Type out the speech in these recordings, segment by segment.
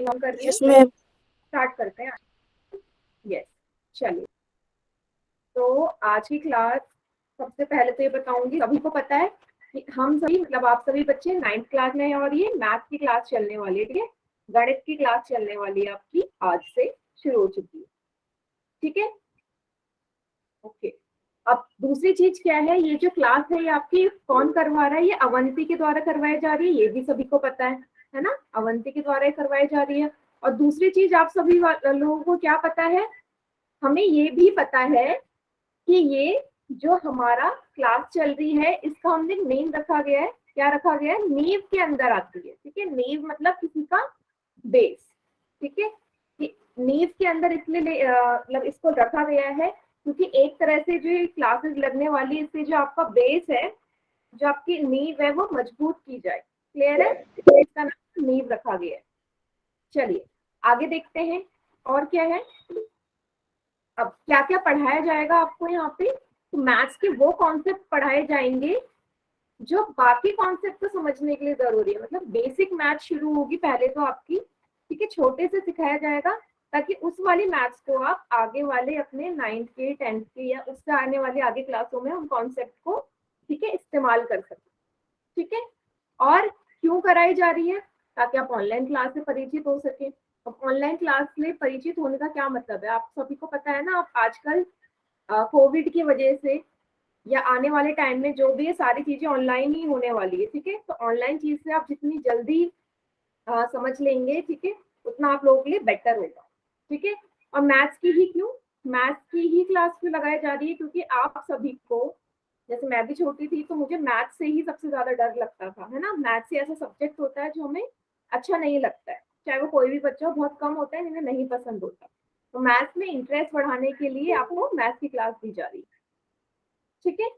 On कर रही हूँ, इसमें स्टार्ट करते हैं। यस, चलिए। तो आज की क्लास, सबसे पहले तो ये बताऊंगी, सभी को पता है कि हम सभी मतलब आप सभी बच्चे 9th क्लास में हैं और ये मैथ की क्लास चलने वाली है। ठीक है, गणित की क्लास चलने वाली है आपकी, आज से शुरू हो चुकी है। ठीक है, ओके। अब दूसरी चीज क्या है, ये जो क्लास है ये आपकी कौन करवा रहा है? ये अवंती के द्वारा करवाई जा रही है, ये भी सभी को पता है ना? अवंती के द्वारा करवाई जा रही है। और दूसरी चीज आप सभी लोगों को क्या पता है, हमें ये भी पता है कि ये जो हमारा क्लास चल रही है इसका हमने नेम रखा गया है। क्या रखा गया है? नींव के अंदर आती है। ठीक है, नींव मतलब किसी का बेस। ठीक है, नींव के अंदर इसलिए मतलब इसको रखा गया है क्योंकि एक तरह से जो क्लासेस लगने वाली है इससे जो आपका बेस है, जो आपकी नींव है वो मजबूत की जाए। क्लियर है? इसका नाम नींव रखा गया है। चलिए आगे देखते हैं और क्या है। अब क्या क्या पढ़ाया जाएगा आपको यहाँ पे, तो मैथ्स के वो कॉन्सेप्ट पढ़ाए जाएंगे जो बाकी कॉन्सेप्ट को समझने के लिए जरूरी है। मतलब बेसिक मैथ शुरू होगी पहले तो आपकी। ठीक है, छोटे से सिखाया जाएगा ताकि उस वाली मैथ्स को आप आगे वाले अपने 9th के 10th के या उससे आने वाले आगे क्लासों में उन कॉन्सेप्ट को, ठीक है, इस्तेमाल कर सकें। ठीक है, और क्यों कराई जा रही है? ताकि आप ऑनलाइन क्लास से परिचित हो सके। अब ऑनलाइन क्लास में परिचित होने का क्या मतलब है, आप सभी को पता है ना, आप आजकल कोविड की वजह से या आने वाले टाइम में जो भी है सारी चीजें ऑनलाइन ही होने वाली है। ठीक है, तो ऑनलाइन चीज से आप जितनी जल्दी समझ लेंगे, ठीक है, उतना आप लोगों के लिए बेटर होगा। ठीक है, और मैथ्स की ही क्यों, मैथ्स की ही क्लास क्यों लगाई जा रही है? क्योंकि आप सभी को, जैसे मैं भी छोटी थी तो मुझे मैथ्स से ही सबसे ज्यादा डर लगता था, है ना? मैथ्स से ऐसा सब्जेक्ट होता है जो हमें अच्छा नहीं लगता है, चाहे वो कोई भी बच्चा हो, बहुत कम होता है जिन्हें नहीं पसंद होता। तो मैथ्स में इंटरेस्ट बढ़ाने के लिए आपको मैथ्स की क्लास दी जा रही है। ठीक है,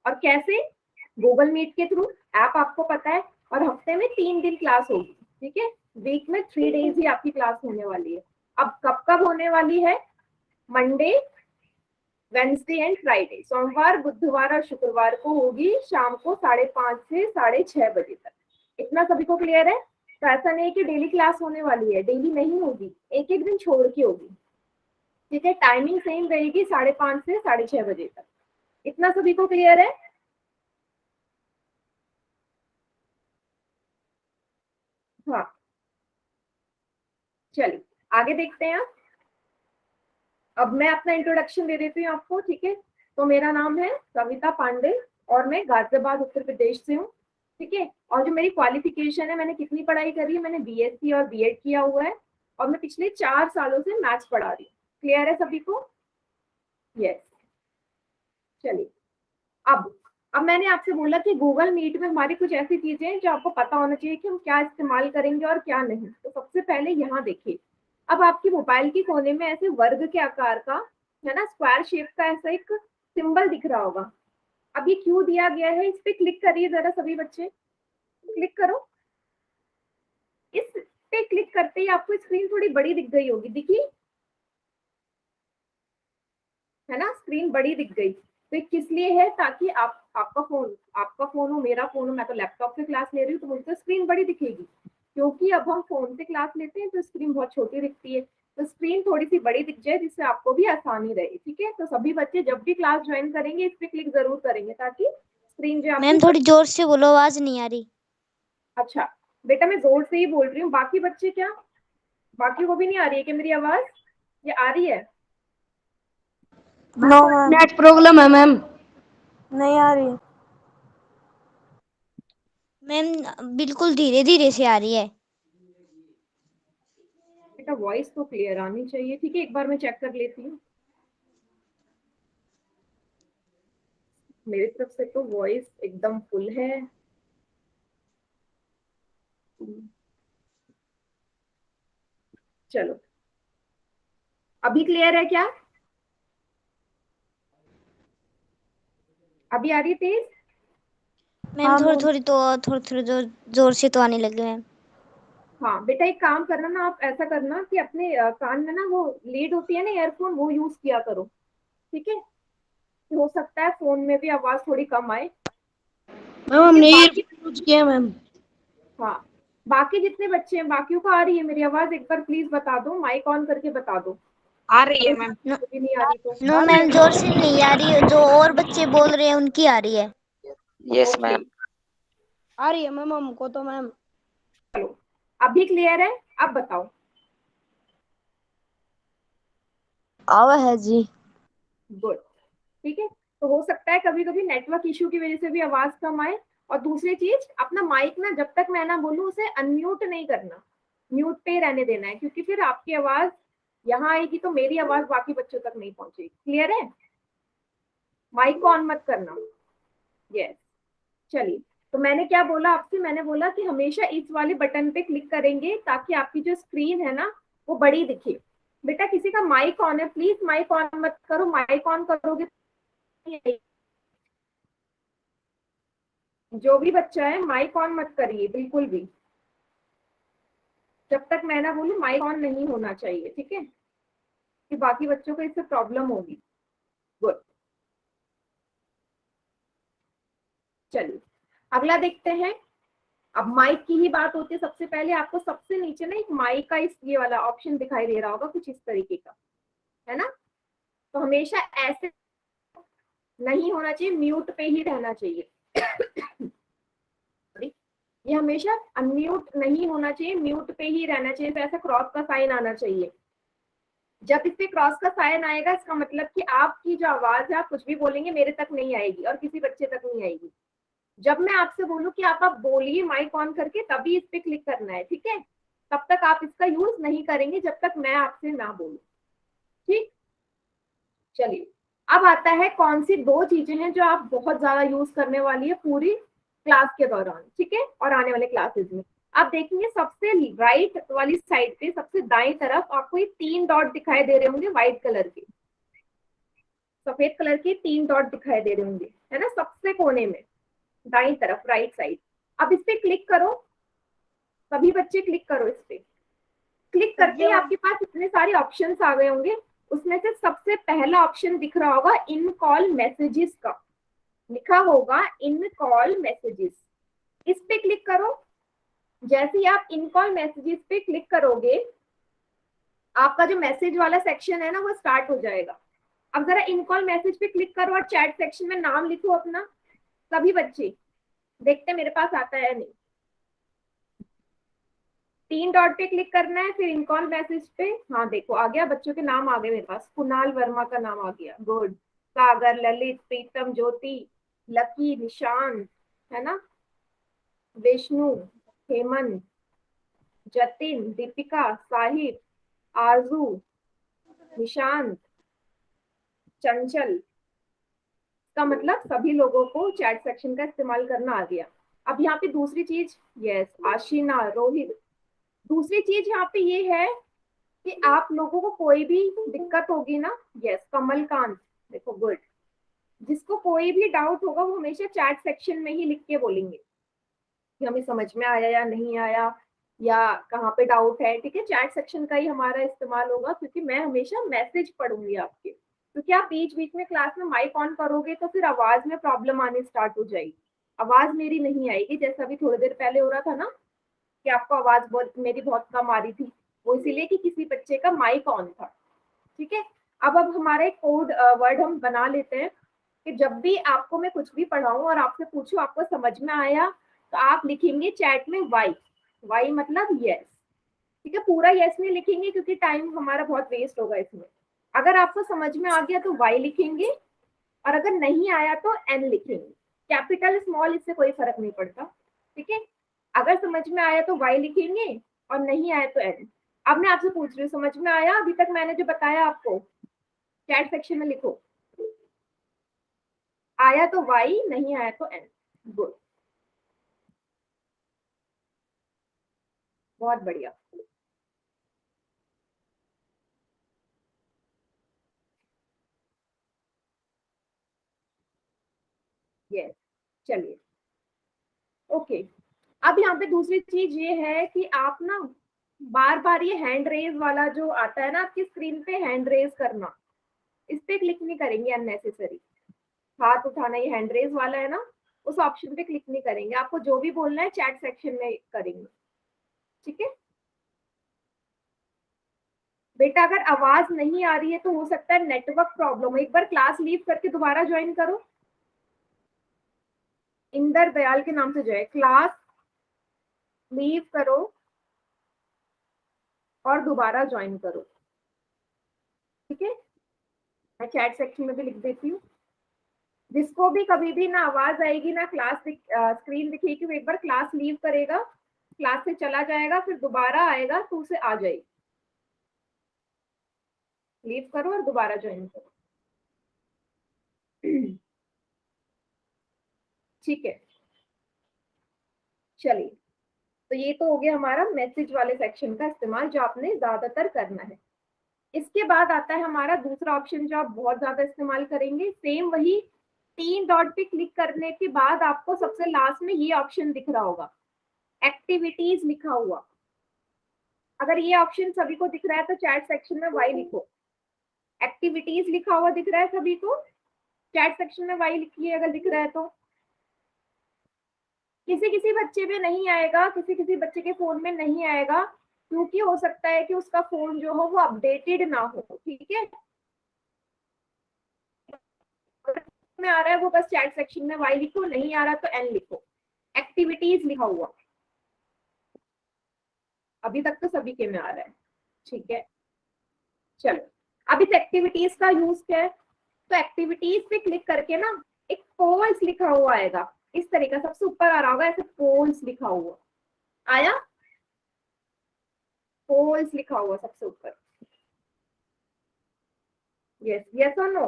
और कैसे? गूगल मीट के थ्रू, ऐप आपको पता है, और हफ्ते में 3 दिन क्लास होगी। ठीक है, वीक में 3 डेज ही आपकी क्लास होने वाली है। अब कब कब होने वाली है? मंडे, वेंसडे एंड फ्राइडे, सोमवार, बुधवार और शुक्रवार को होगी, शाम को 5:30 से 6:30 बजे तक। इतना सभी को क्लियर है? तो ऐसा नहीं है कि डेली क्लास होने वाली है, डेली नहीं होगी, एक एक दिन छोड़ के होगी। ठीक है, टाइमिंग सेम रहेगी, 5:30 से 6:30 बजे तक। इतना सभी को क्लियर है? हाँ, चलिए आगे देखते हैं। अब मैं अपना इंट्रोडक्शन दे देती हूँ आपको। ठीक है, तो मेरा नाम है कविता पांडे और मैं गाजियाबाद उत्तर प्रदेश से हूँ। ठीक है, और जो मेरी क्वालिफिकेशन है, मैंने कितनी पढ़ाई करी है, मैंने बीएससी और बीएड किया हुआ है और मैं पिछले 4 सालों से मैथ्स पढ़ा रही हूँ। क्लियर है सभी को? यस, चलिए। अब अब मैंने आपसे बोला कि गूगल मीट में हमारी कुछ ऐसी चीजें हैं जो आपको पता होना चाहिए कि हम क्या इस्तेमाल करेंगे और क्या नहीं। तो सबसे पहले यहाँ देखिए, अब आपकी मोबाइल की कोने में ऐसे वर्ग के आकार का, है ना, स्क्वायर शेप का ऐसा एक सिंबल दिख रहा होगा। अब ये क्यों दिया गया है, इस पे क्लिक करिए जरा सभी बच्चे, क्लिक करो। इस पे क्लिक करते ही आपको स्क्रीन थोड़ी बड़ी दिख गई होगी, दिखी? है ना, स्क्रीन बड़ी दिख गई। तो ये किस लिए है? ताकि आपका फोन हो, मेरा फोन हो, मैं तो लैपटॉप से क्लास ले रही हूँ तो मुझे तो स्क्रीन बड़ी दिखेगी, क्योंकि अब हम फोन से क्लास लेते हैं तो स्क्रीन बहुत छोटी दिखती है। तो स्क्रीन थोड़ी सी बड़ी दिख जाए जिससे आपको भी आसानी रहे। ठीक है, तो सभी बच्चे जब भी क्लास ज्वाइन करेंगे इस पे क्लिक जरूर करेंगे ताकि स्क्रीन जो आपकी मैम थोड़ी जोर से बोलो, आवाज नहीं आ रही। अच्छा बेटा, मैं जोर से ही बोल रही हूँ, बाकी बच्चे क्या, बाकी को भी नहीं आ रही है कि मेरी आवाज? ये आ रही है? नो मैम, नेट प्रॉब्लम है मैम। नहीं आ रही मैम, बिल्कुल धीरे धीरे से आ रही है। बेटा वॉइस तो क्लियर आनी चाहिए। ठीक है, एक बार मैं चेक कर लेती हूँ। मेरी तरफ से तो वॉइस एकदम फुल है। चलो, अभी क्लियर है क्या? अभी आ रही है तेज? मैम हाँ थोड़ी मैम। थोड़ी तो थोड़ी थोड़ी जोर से तो आने लगे मैम। हाँ बेटा, एक काम करना ना, आप ऐसा करना कि अपने कान में ना वो लीड होती है ना, ईयरफोन, वो यूज किया करो। ठीक है, हो सकता है फोन में भी आवाज थोड़ी कम आए। मैम ठीक है, हमने बाकी, ईयरफोन यूज किया मैम। हाँ, बाकी जितने बच्चे हैं बाकियों को आ रही है मेरी आवाज? एक बार प्लीज बता दो, माइक ऑन करके बता दो। आ रही है मैम। नो, भी नहीं आ रही तो नो मैम, जोर से नहीं आ रही है, जो और बच्चे बोल रहे हैं उनकी आ रही है। Yes Okay. मैम। आ रही है मैम हमको तो मैम। चलो अभी क्लियर है, अब बताओ। आवा है जी। गुड। ठीक है, तो हो सकता है कभी कभी नेटवर्क इश्यू की वजह से भी आवाज कम आए। और दूसरी चीज, अपना माइक ना जब तक मैं ना बोलूं उसे अनम्यूट नहीं करना, म्यूट पे रहने देना है, क्योंकि फिर आपकी आवाज यहाँ आएगी तो मेरी आवाज बाकी बच्चों तक नहीं पहुंचेगी। क्लियर है? माइक को ऑन मत करना। यस। चलिए, तो मैंने क्या बोला आपसे? मैंने बोला कि हमेशा इस वाले बटन पे क्लिक करेंगे ताकि आपकी जो स्क्रीन है ना वो बड़ी दिखे। बेटा किसी का माइक ऑन है, प्लीज माइक ऑन मत करो, माइक ऑन करोगे जो भी बच्चा है माइक ऑन मत करिए बिल्कुल भी, जब तक मैं ना बोलूं माइक ऑन नहीं होना चाहिए, ठीक है? कि बाकी बच्चों को इससे प्रॉब्लम होगी। गुड। चलिए अगला देखते हैं। अब माइक की ही बात होती है, सबसे पहले आपको सबसे नीचे ना एक माइक का इस ये वाला ऑप्शन दिखाई दे रहा होगा कुछ इस तरीके का, है ना? तो हमेशा ऐसे नहीं होना चाहिए, म्यूट पे ही रहना चाहिए। ये हमेशा अनम्यूट नहीं होना चाहिए, म्यूट पे ही रहना चाहिए। तो ऐसा क्रॉस का साइन आना चाहिए। जब इस पे क्रॉस का साइन आएगा इसका मतलब कि आपकी जो आवाज है आप कुछ भी बोलेंगे मेरे तक नहीं आएगी और किसी बच्चे तक नहीं आएगी। जब मैं आपसे बोलूं कि आप बोलिए माइक ऑन करके, तभी इस पे क्लिक करना है, ठीक है? तब तक आप इसका यूज नहीं करेंगे जब तक मैं आपसे ना बोलूं, ठीक? चलिए, अब आता है कौन सी दो चीजें हैं जो आप बहुत ज्यादा यूज करने वाली है पूरी क्लास के दौरान, ठीक है, और आने वाले क्लासेस में। आप देखेंगे सबसे राइट वाली साइड पे सबसे दाईं तरफ आपको ये 3 डॉट दिखाई दे रहे होंगे व्हाइट कलर के, सफेद कलर के 3 डॉट दिखाई दे रहे होंगे, है ना? सबसे कोने में दाईं तरफ राइट साइड। अब इस पे क्लिक करो, सभी बच्चे क्लिक करो इस पे। क्लिक करते ही आपके पास इतने सारे ऑप्शंस आ गए होंगे। उसमें से सबसे पहला ऑप्शन दिख रहा होगा इन कॉल मैसेजेस का, लिखा होगा इन कॉल मैसेजेस। इस पे क्लिक करो। जैसे ही आप इन कॉल मैसेजेस पे क्लिक करोगे आपका जो मैसेज वाला सेक्शन है ना वो स्टार्ट हो जाएगा। अब जरा इन कॉल मैसेज पे क्लिक करो और चैट सेक्शन में नाम लिखो अपना, सभी बच्चे देखते मेरे पास आता है नहीं। 3 डॉट पे क्लिक करना है, फिर इन कॉल मैसेज पे, हाँ देखो आ गया, बच्चों के नाम आ गए मेरे पास। कुणाल वर्मा का नाम आ गया, गुड। सागर, ललित, प्रीतम, ज्योति, लकी, निशांत, है ना, विष्णु, हेमंत, जतिन, दीपिका, साहिब, आरजू, निशांत, चंचल। का मतलब सभी लोगों को चैट सेक्शन का इस्तेमाल करना आ गया। अब यहाँ पे दूसरी चीज, यस, आशीना, रोहित, दूसरी चीज यहाँ पे ये है कि आप लोगों को कोई भी दिक्कत होगी ना, यस, कमलकांत, देखो गुड, जिसको कोई भी डाउट होगा वो हमेशा चैट सेक्शन में ही लिख के बोलेंगे कि हमें समझ में आया या नहीं आया या कहाँ पे डाउट है, ठीक है? चैट सेक्शन का ही हमारा इस्तेमाल होगा क्योंकि मैं हमेशा मैसेज पढ़ूंगी आपके, क्योंकि आप बीच बीच में क्लास में माइक ऑन करोगे तो फिर आवाज में प्रॉब्लम आनी स्टार्ट हो जाएगी, आवाज मेरी नहीं आएगी। जैसा अभी थोड़ी देर पहले हो रहा था ना कि आपको आवाज मेरी बहुत कम आ रही थी, वो इसीलिए कि किसी बच्चे का माइक ऑन था, ठीक है? अब हमारा एक कोड वर्ड हम बना लेते हैं कि जब भी आपको मैं कुछ भी पढ़ाऊं और आपसे पूछूं आपको समझ में आया तो आप लिखेंगे चैट में वाई, वाई मतलब यस, ठीक है? पूरा यस नहीं लिखेंगे क्योंकि टाइम हमारा बहुत वेस्ट होगा इसमें। अगर आपको समझ में आ गया तो वाई लिखेंगे और अगर नहीं आया तो एन लिखेंगे, कैपिटल स्मॉल इससे कोई फर्क नहीं पड़ता, ठीक है? अगर समझ में आया तो वाई लिखेंगे और नहीं आया तो एन। अब मैं आपसे पूछ रही हूँ समझ में आया अभी तक मैंने जो बताया आपको? चैट सेक्शन में लिखो, आया तो वाई, नहीं आया तो एन। गुड, बहुत बढ़िया। यस, चलिए, ओके। अब यहाँ पे दूसरी चीज ये है कि आप ना बार बार ये हैंड रेज वाला जो आता है ना आपकी स्क्रीन पे, हैंड रेज करना, इस पे क्लिक नहीं करेंगे अननेसेसरी। हाथ उठाना ये हैंड रेज वाला है ना, उस ऑप्शन पे क्लिक नहीं करेंगे। आपको जो भी बोलना है चैट सेक्शन में करेंगे, ठीक है बेटा, अगर आवाज नहीं आ रही है तो हो सकता है नेटवर्क प्रॉब्लम हो। एक बार क्लास लीव करके दोबारा ज्वाइन करो। इंदर दयाल के नाम से जो है, क्लास लीव करो और दोबारा ज्वाइन करो। ठीक है, मैं चैट सेक्शन में भी लिख देती हूँ। जिसको भी कभी भी ना आवाज आएगी ना क्लास स्क्रीन दिखेगी, वो एक बार क्लास लीव करेगा, क्लास से चला जाएगा, फिर दोबारा आएगा तो उसे आ जाएगी। लीव करो और दोबारा ज्वाइन करो। ठीक है, चलिए, तो ये तो हो गया हमारा मैसेज वाले सेक्शन का इस्तेमाल जो आपने ज्यादातर करना है। इसके बाद आता है हमारा दूसरा ऑप्शन जो आप बहुत ज्यादा इस्तेमाल करेंगे। सेम वही 3 डॉट पे क्लिक करने के बाद आपको सबसे लास्ट में ये ऑप्शन दिख रहा होगा, एक्टिविटीज लिखा हुआ। अगर ये ऑप्शन सभी को दिख रहा है तो चैट सेक्शन में वाई लिखो। एक्टिविटीज लिखा हुआ दिख रहा है सभी को, चैट सेक्शन में वाई लिखिए अगर दिख रहा है तो। किसी किसी बच्चे पे नहीं आएगा, किसी किसी बच्चे के फोन में नहीं आएगा, क्योंकि हो सकता है कि उसका फोन जो हो वो अपडेटेड ना हो। ठीक है, में आ रहा है वो बस चैट सेक्शन में वाई लिखो, नहीं आ रहा तो एन लिखो। एक्टिविटीज लिखा हुआ अभी तक तो सभी के में आ रहा है। ठीक है, चलो, अब इस एक्टिविटीज का यूज क्या है? तो एक्टिविटीज पे क्लिक करके ना एक पोल्स लिखा हुआ आएगा, इस तरह का सबसे ऊपर आ रहा होगा, ऐसे पोल्स लिखा हुआ आया, पोल्स लिखा हुआ सबसे ऊपर। यस, यस और नो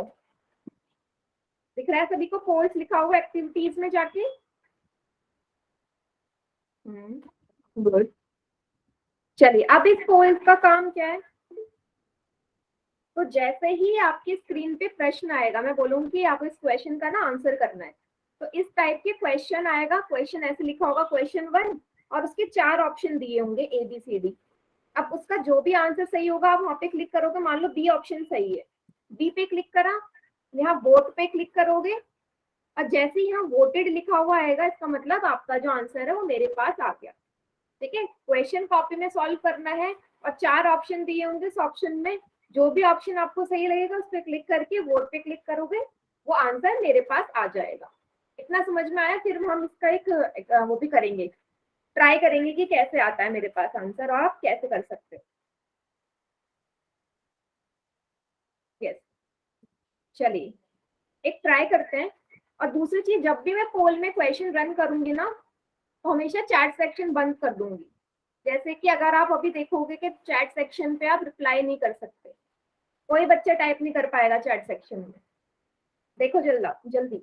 दिख रहा है सभी को? पोल्स लिखा हुआ एक्टिविटीज में जाके। गुड, चलिए, अब इस पोल्स का काम क्या है? तो जैसे ही आपकी स्क्रीन पे प्रश्न आएगा, मैं बोलूंगी आपको इस क्वेश्चन का ना आंसर करना है, तो इस टाइप के क्वेश्चन आएगा। क्वेश्चन ऐसे लिखा होगा, क्वेश्चन 1, और उसके 4 ऑप्शन दिए होंगे ABCD। अब उसका जो भी आंसर सही होगा आप वहां पे क्लिक करोगे। मान लो बी ऑप्शन सही है, बी पे क्लिक करा, यहाँ वोट पे क्लिक करोगे, और जैसे ही यहाँ वोटेड लिखा हुआ आएगा, इसका मतलब आपका जो आंसर है वो मेरे पास आ गया। ठीक है, क्वेश्चन कॉपी में सॉल्व करना है और 4 ऑप्शन दिए होंगे। इस ऑप्शन में जो भी ऑप्शन आपको सही लगेगा उस पर क्लिक करके वोट पे क्लिक करोगे, वो आंसर मेरे पास आ जाएगा। इतना समझ में आया? फिर हम इसका एक वो भी करेंगे, ट्राई करेंगे कि कैसे आता है मेरे पास आंसर और आप कैसे कर सकते हो। यस, चलिए एक ट्राई करते हैं। और दूसरी चीज, जब भी मैं पोल में क्वेश्चन रन करूंगी ना, तो हमेशा चैट सेक्शन बंद कर दूंगी। जैसे कि अगर आप अभी देखोगे कि चैट सेक्शन पे आप रिप्लाई नहीं कर सकते, कोई बच्चा टाइप नहीं कर पाएगा चैट सेक्शन में। देखो जल्दी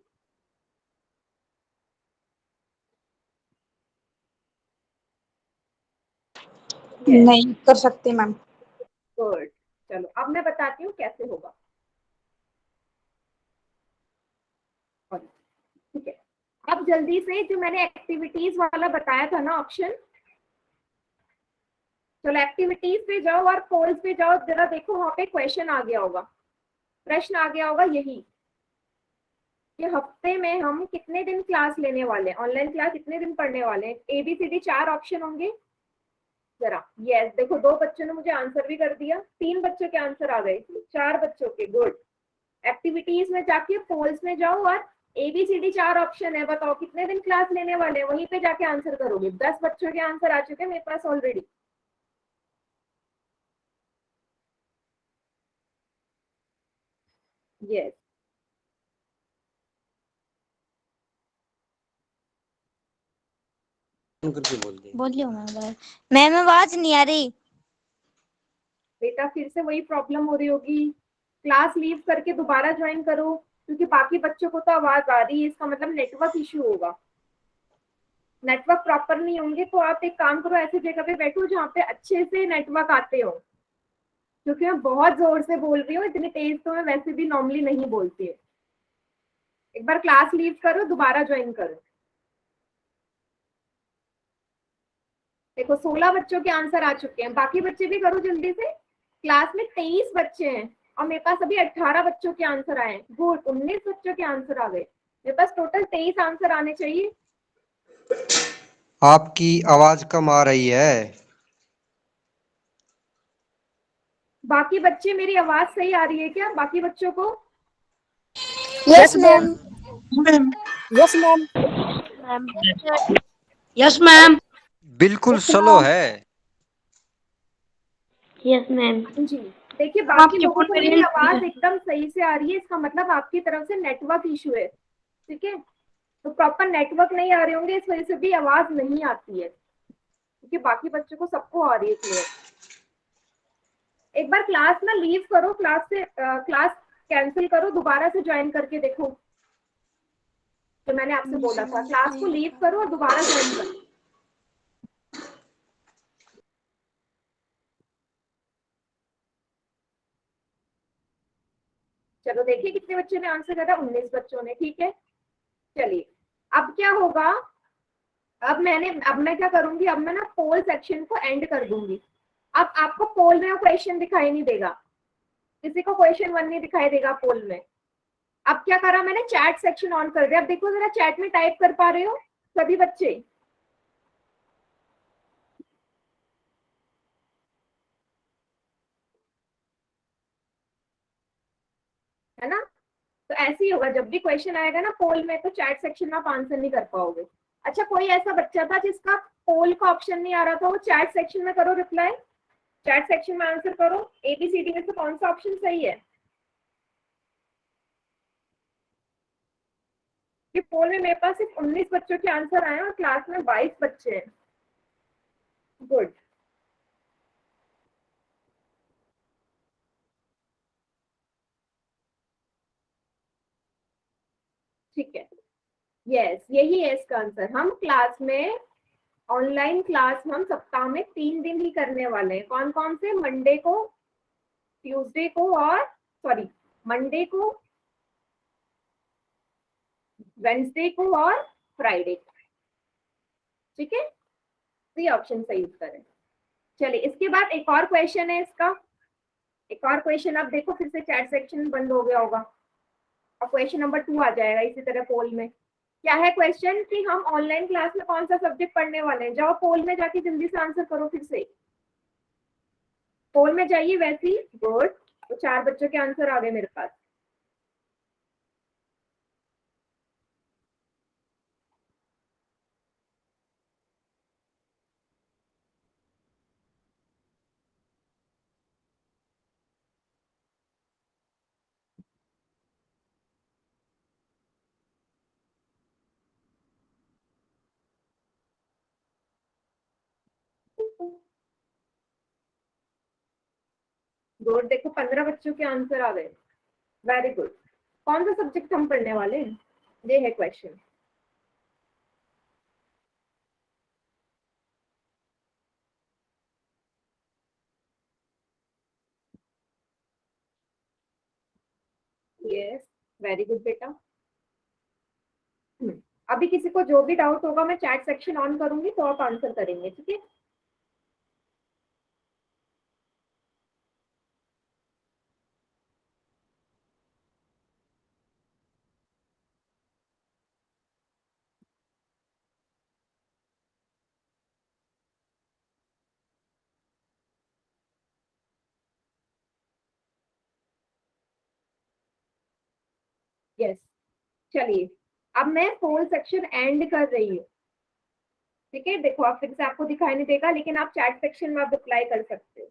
नहीं कर सकते मैम। गुड, चलो अब मैं बताती हूँ कैसे होगा। ठीक है, अब जल्दी से जो मैंने एक्टिविटीज वाला बताया था ना ऑप्शन, चलो एक्टिविटीज पे जाओ और पोल्स पे जाओ, जरा देखो वहां पे क्वेश्चन आ गया होगा, प्रश्न आ गया होगा यही कि हफ्ते में हम कितने दिन क्लास लेने वाले हैं, ऑनलाइन क्लास कितने दिन पढ़ने वाले हैं। ABCD 4 ऑप्शन होंगे। जरा यस, देखो 2 बच्चों ने मुझे आंसर भी कर दिया, 3 बच्चों के आंसर आ गए, 4 बच्चों के। गुड, एक्टिविटीज में जाके पोल्स में जाओ और ABCD 4 ऑप्शन है, बताओ कितने दिन क्लास लेने वाले हैं, वहीं पे जाके आंसर करोगे। 10 बच्चों के आंसर आ चुके हैं मेरे पास ऑलरेडी। यस, बोलिए मैम, आवाज नहीं आ रही। बेटा फिर से वही प्रॉब्लम हो रही होगी, क्लास लीव करके दोबारा ज्वाइन करो, क्योंकि बाकी बच्चों को तो आवाज आ रही है, इसका मतलब नेटवर्क इश्यू होगा। नेटवर्क प्रॉपर नहीं होंगे तो आप एक काम करो, ऐसी जगह पे बैठो जहाँ पे अच्छे से नेटवर्क आते हो, क्योंकि मैं बहुत जोर से बोल रही हूँ, इतनी तेज तो मैं वैसे भी नॉर्मली नहीं बोलती है। एक बार क्लास लीव करो, दोबारा ज्वाइन करो। देखो 16 बच्चों के आंसर आ चुके हैं, बाकी बच्चे भी करो जल्दी से। क्लास में 23 बच्चे हैं और मेरे पास अभी 18 बच्चों के आंसर आए हैं। गुड, 19 बच्चों के आंसर आ गए, मेरे पास टोटल 23 आंसर आने चाहिए। आपकी आवाज कम आ रही है। बाकी बच्चे, मेरी आवाज सही आ रही है क्या बाकी बच्चों को? Yes ma'am. Yes ma'am. Yes ma'am. बिल्कुल स्लो है। Yes ma'am. जी, देखिए बाकी आपके लोगों फोन को में मेरी रेंज आवाज एकदम सही से आ रही है, इसका मतलब आपकी तरफ से नेटवर्क इशू है। ठीक है, तो प्रॉपर नेटवर्क नहीं आ रहे होंगे, इस वजह से भी आवाज नहीं आती है, क्योंकि बाकी बच्चों को सबको आ रही है क्लियर। एक बार क्लास ना लीव करो, क्लास कैंसिल करो, दोबारा से ज्वाइन करके देखो। तो मैंने आपसे बोला था क्लास को लीव करो और दोबारा ज्वाइन करो। चलो देखिए कितने बच्चों ने आंसर करा, 19 बच्चों ने। ठीक है, चलिए अब क्या होगा, अब मैं क्या करूंगी, अब मैं ना पोल सेक्शन को एंड कर दूंगी। अब आपको पोल में क्वेश्चन दिखाई नहीं देगा, किसी को क्वेश्चन 1 नहीं दिखाई देगा पोल में। अब क्या करा मैंने, चैट सेक्शन ऑन कर दिया। अब देखो जरा चैट में टाइप कर पा रहे हो सभी बच्चे? है ना? तो ऐसे ही होगा, जब भी क्वेश्चन आएगा ना पोल में, तो चैट सेक्शन में आप आंसर नहीं कर पाओगे। अच्छा, कोई ऐसा बच्चा था जिसका पोल का ऑप्शन नहीं आ रहा था, वो चैट सेक्शन में करो रिप्लाई, चैट सेक्शन में आंसर करो। ABCD में से कौन सा ऑप्शन सही है? कि पोल में मेरे पास सिर्फ 19 बच्चों के आंसर आए और क्लास में 22 बच्चे हैं। गुड। ठीक है, यस यही है इसका आंसर। हम क्लास में ऑनलाइन क्लास हम सप्ताह में 3 दिन ही करने वाले हैं। कौन कौन से? मंडे को, ट्यूसडे को और सॉरी मंडे को, वेंसडे को और फ्राइडे को। ठीक है, सी ऑप्शन सही उत्तर है। चलिए इसके बाद एक और क्वेश्चन है इसका, एक और क्वेश्चन। आप देखो फिर से चैट सेक्शन बंद हो गया होगा, अब क्वेश्चन नंबर 2 आ जाएगा इसी तरह पोल में। क्या है क्वेश्चन कि हम ऑनलाइन क्लास में कौन सा सब्जेक्ट पढ़ने वाले हैं? जाओ पोल में जाके जल्दी से आंसर करो, फिर से पोल में जाइए। वैसे ही गुड, तो 4 बच्चों के आंसर आ गए मेरे पास। गुड, देखो 15 बच्चों के आंसर आ गए। Very good. कौन सा सब्जेक्ट हम पढ़ने वाले हैं, ये है क्वेश्चन। यस, वेरी गुड बेटा। अभी किसी को जो भी डाउट होगा मैं चैट सेक्शन ऑन करूंगी तो आप आंसर करेंगे। ठीक है, यस। चलिए अब मैं पोल सेक्शन एंड कर रही हूँ। ठीक है, देखो आप फिर से, आपको दिखाई नहीं देगा लेकिन आप चैट सेक्शन में आप रिप्लाई कर सकते हो।